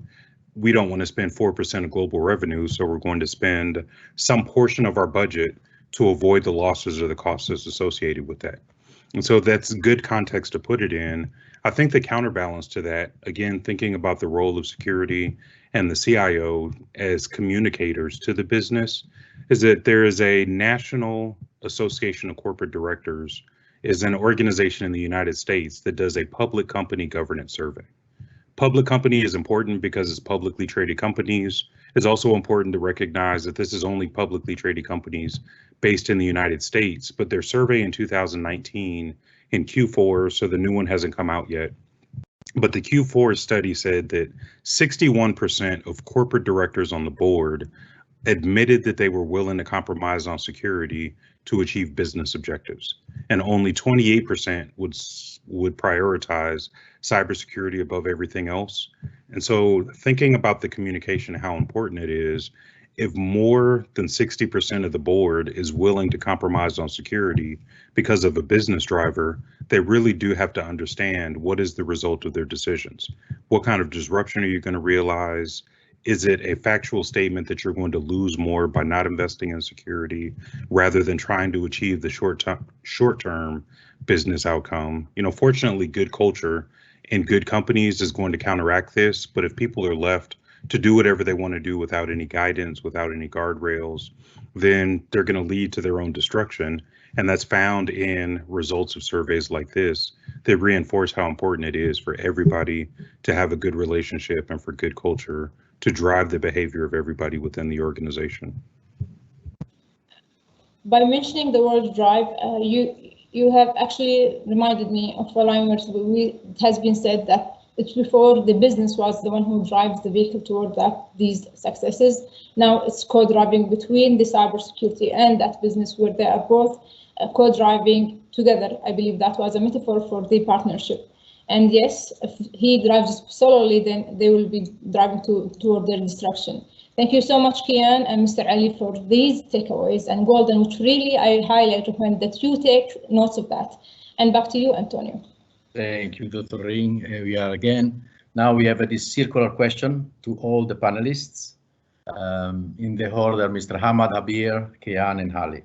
we don't want to spend 4% of global revenue, so we're going to spend some portion of our budget to avoid the losses or the costs associated with that. And so that's good context to put it in. I think the counterbalance to that, again, thinking about the role of security and the CIO as communicators to the business, is that there is a National Association of Corporate Directors, is an organization in the United States that does a public company governance survey. Public company is important because it's publicly traded companies. It's also important to recognize that this is only publicly traded companies based in the United States, but their survey in 2019 in Q4, so the new one hasn't come out yet, but the Q4 study said that 61% of corporate directors on the board admitted that they were willing to compromise on security to achieve business objectives, and only 28% would prioritize cybersecurity above everything else. And so thinking about the communication, how important it is, if more than 60% of the board is willing to compromise on security because of a business driver, they really do have to understand what is the result of their decisions. What kind of disruption are you going to realize? Is it a factual statement that you're going to lose more by not investing in security rather than trying to achieve the short-term business outcome? You know, fortunately, good culture in good companies is going to counteract this, but if people are left to do whatever they want to do without any guidance, without any guardrails, then they're going to lead to their own destruction. And that's found in results of surveys like this that reinforce how important it is for everybody to have a good relationship and for good culture to drive the behavior of everybody within the organization. By mentioning the word drive, you have actually reminded me of a line where it has been said that it's before the business was the one who drives the vehicle toward these successes. Now it's co-driving between the cybersecurity and that business, where they are both co-driving together. I believe that was a metaphor for the partnership. And yes, if he drives solely, then they will be driving toward their destruction. Thank you so much, Kian and Mr. Ali, for these takeaways and golden, which really I highly recommend that you take notes of that. And back to you, Antonio. Thank you, Dr. Ring. We are again. Now we have this circular question to all the panelists in the order Mr. Hamad, Habir, Kian, and Hali.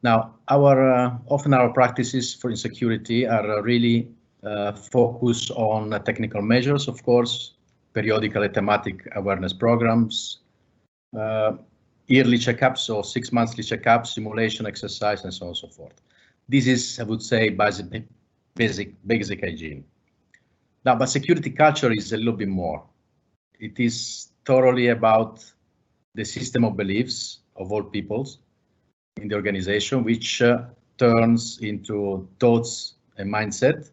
Now, often our practices for insecurity are really focused on technical measures, of course, periodical and thematic awareness programs, yearly checkups or 6 monthly checkups, simulation exercise, and so on and so forth. This is, I would say, basic hygiene. Now, but security culture is a little bit more. It is thoroughly about the system of beliefs of all peoples in the organization, which turns into thoughts and mindset,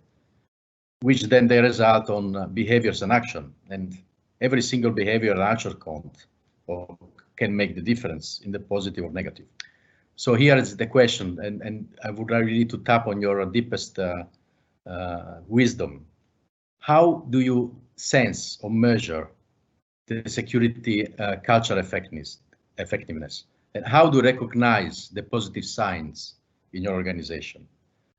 which then they result on behaviors and action. And every single behavior and action count or can make the difference in the positive or negative. So here is the question, and I would really to tap on your deepest wisdom. How do you sense or measure the security culture effectiveness? And how do you recognize the positive signs in your organization?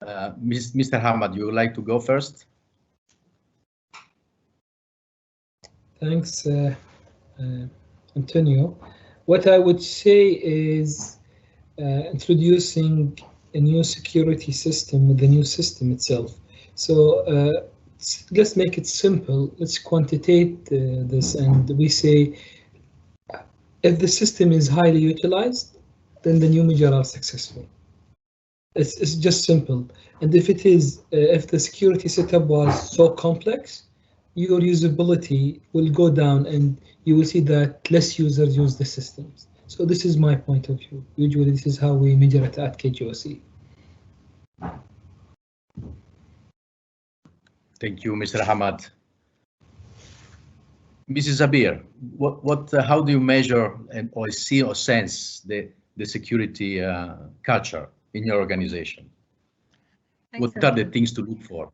Mr. Hamad, you would like to go first? Thanks, Antonio. What I would say is introducing a new security system with the new system itself. So let's make it simple. Let's quantitate this, and we say if the system is highly utilized, then the new measures are successful. It's just simple. And if it is, if the security setup was so complex, your usability will go down, and you will see that less users use the systems. So this is my point of view. Usually, this is how we measure it at KGOC. Thank you, Mr. Hamad. Mrs. Zabir, how do you measure or see or sense the security culture in your organization? Thanks, what are the things to look for?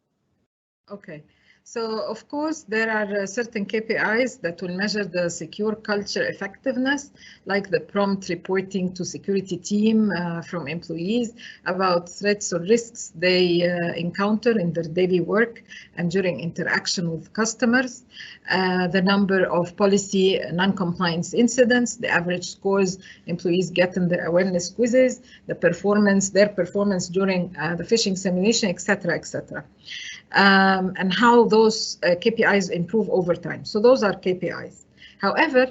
Okay. So, of course, there are certain KPIs that will measure the secure culture effectiveness, like the prompt reporting to security team from employees about threats or risks they encounter in their daily work and during interaction with customers, the number of policy non-compliance incidents, the average scores employees get in their awareness quizzes, their performance during the phishing simulation, etc., etc. And how those KPIs improve over time. So those are KPIs. However,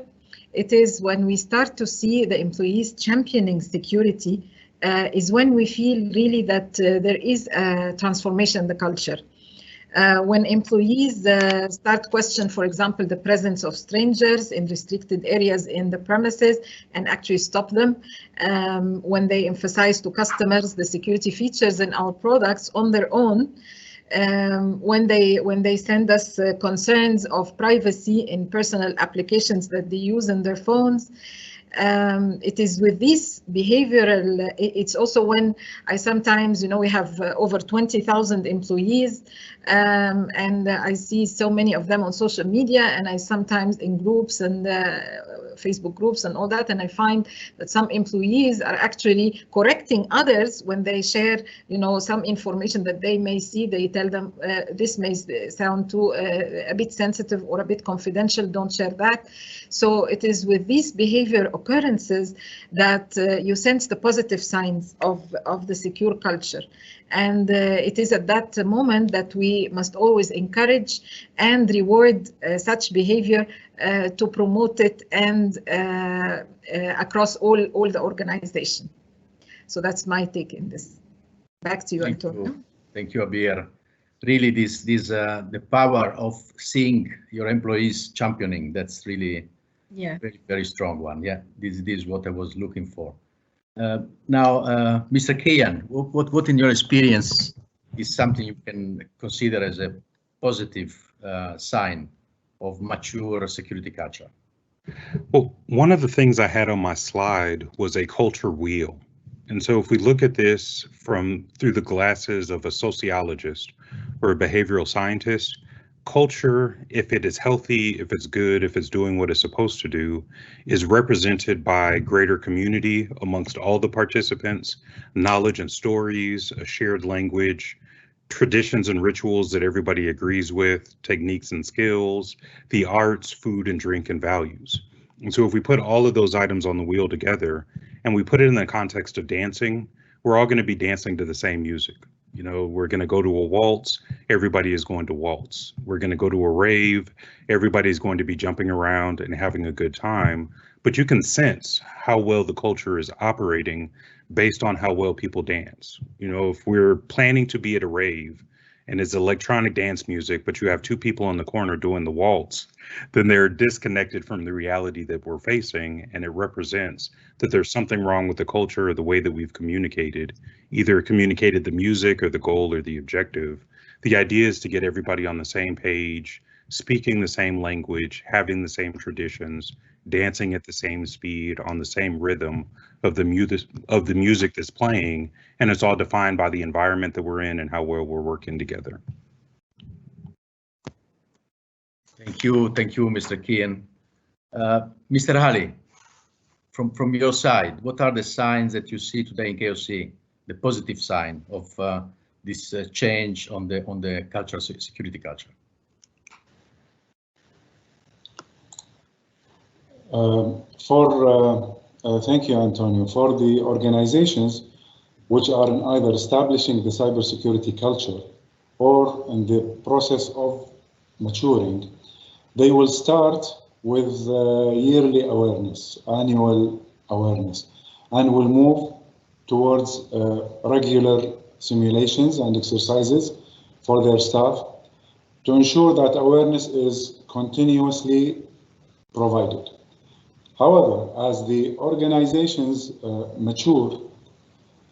it is when we start to see the employees championing security is when we feel really that there is a transformation in the culture. When employees start question, for example, the presence of strangers in restricted areas in the premises and actually stop them, when they emphasize to customers the security features in our products on their own, when they send us concerns of privacy in personal applications that they use in their phones. It is with this behavioral, it's also when I sometimes, we have over 20,000 employees, and I see so many of them on social media, and I sometimes in groups and Facebook groups and all that, and I find that some employees are actually correcting others when they share, some information that they may see. They tell them this may sound too a bit sensitive or a bit confidential. Don't share that. So it is with these behavior occurrences that you sense the positive signs of the secure culture. And it is at that moment that we must always encourage and reward such behavior to promote it and across all the organization. So that's my take in this. Back to you, Antonio. Thank you, Abir. Really, the power of seeing your employees championing, that's really very, very strong one. Yeah, this is what I was looking for. Now, Mr. Kian, what in your experience is something you can consider as a positive sign of mature security culture? Well, one of the things I had on my slide was a culture wheel. And so if we look at this through the glasses of a sociologist or a behavioral scientist, culture, if it is healthy, if it's good, if it's doing what it's supposed to do, is represented by greater community amongst all the participants, knowledge and stories, a shared language, traditions and rituals that everybody agrees with, techniques and skills, the arts, food and drink, and values. And so if we put all of those items on the wheel together and we put it in the context of dancing, we're all going to be dancing to the same music. You know, we're going to go to a waltz, everybody is going to waltz. We're going to go to a rave, everybody's going to be jumping around and having a good time. But you can sense how well the culture is operating based on how well people dance. You know, if we're planning to be at a rave and it's electronic dance music, but you have two people in the corner doing the waltz, then they're disconnected from the reality that we're facing, and it represents that there's something wrong with the culture or the way that we've communicated, either communicated the music or the goal or the objective. The idea is to get everybody on the same page, speaking the same language, having the same traditions, dancing at the same speed, on the same rhythm of the music that's playing, and it's all defined by the environment that we're in and how well we're working together. Thank you, Mr. Kian. Mr. Ali, from your side, what are the signs that you see today in KOC, the positive sign of this change on the culture, security culture? Thank you, Antonio. For the organizations which are in either establishing the cybersecurity culture or in the process of maturing, they will start with yearly awareness, annual awareness, and will move towards regular simulations and exercises for their staff to ensure that awareness is continuously provided. However, as the organizations mature,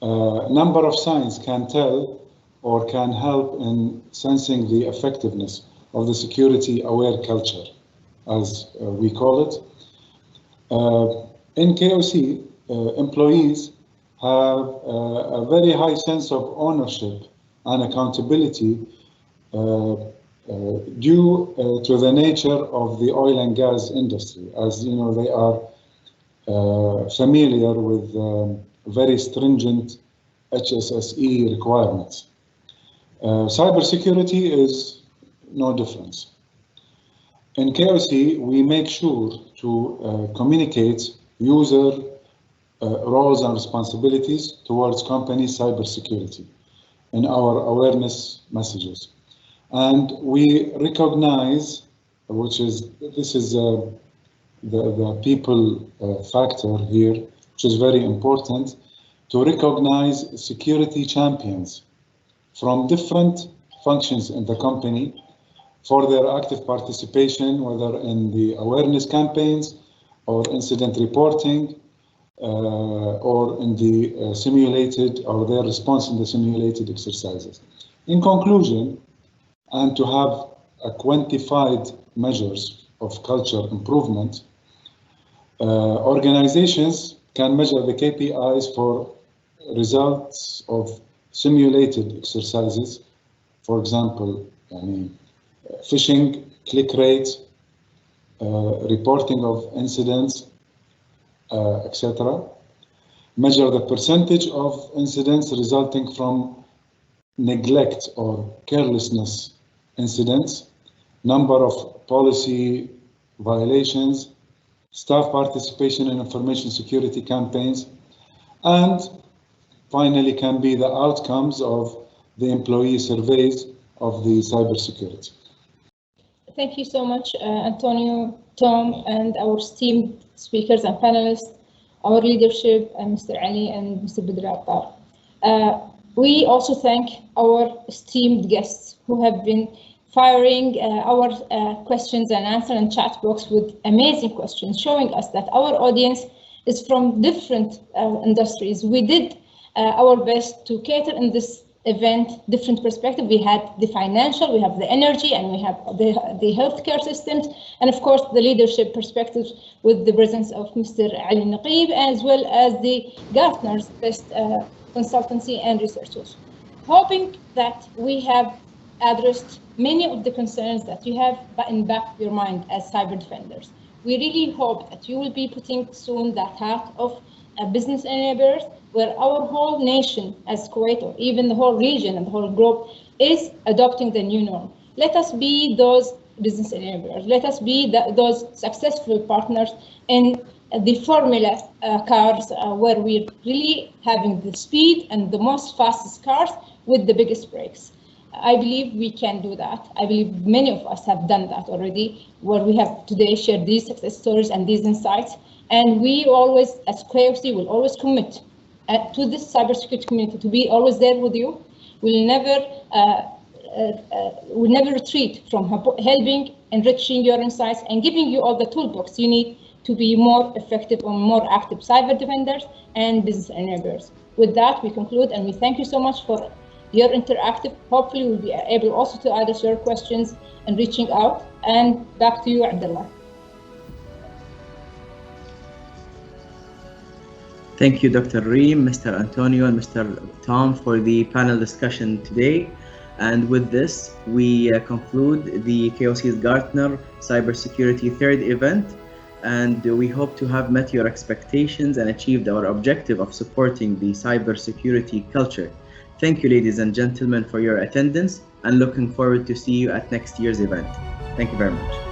number of signs can tell or can help in sensing the effectiveness of the security-aware culture, as we call it. In KOC, employees have a very high sense of ownership and accountability due to the nature of the oil and gas industry. As you know, they are familiar with very stringent HSSE requirements. Cybersecurity is no difference. In KOC, we make sure to communicate user roles and responsibilities towards company cybersecurity in our awareness messages. And we recognize, this is the people factor here, which is very important, to recognize security champions from different functions in the company for their active participation, whether in the awareness campaigns or incident reporting, or in the simulated, or their response in the simulated exercises. In conclusion, and to have a quantified measures of culture improvement, organizations can measure the KPIs for results of simulated exercises. For example, phishing, click rate, reporting of incidents, etc. Measure the percentage of incidents resulting from neglect or carelessness incidents, number of policy violations, staff participation in information security campaigns, and finally can be the outcomes of the employee surveys of the cybersecurity. Thank you so much, Antonio, Tom, and our esteemed speakers and panelists, our leadership, and Mr. Ali and Mr. Attar. We also thank our esteemed guests who have been firing our questions and answer and chat box with amazing questions, showing us that our audience is from different industries. We did our best to cater in this event different perspective. We had the financial, we have the energy, and we have the healthcare systems, and of course the leadership perspectives with the presence of Mr. Ali Naqib, as well as the Gartner's best consultancy and researchers. Hoping that we have addressed many of the concerns that you have in back of your mind as cyber defenders. We really hope that you will be putting soon that heart of business enablers, where our whole nation as Kuwait, or even the whole region and the whole globe, is adopting the new norm. Let us be those business enablers. Let us be those successful partners in the formula cars, where we're really having the speed and the most fastest cars with the biggest brakes. I believe we can do that. I believe many of us have done that already, where we have today shared these success stories and these insights. And we always, as KOC, will always commit to this cybersecurity community to be always there with you. We'll never retreat from helping, enriching your insights, and giving you all the toolbox you need to be more effective and more active cyber defenders and business enablers. With that, we conclude, and we thank you so much for your interactive. Hopefully, we'll be able also to address your questions and reaching out. And back to you, Abdullah. Thank you, Dr. Reem, Mr. Antonio, and Mr. Tom for the panel discussion today. And with this, we conclude the KOC's Gartner Cybersecurity third event. And we hope to have met your expectations and achieved our objective of supporting the cybersecurity culture. Thank you, ladies and gentlemen, for your attendance, and looking forward to see you at next year's event. Thank you very much.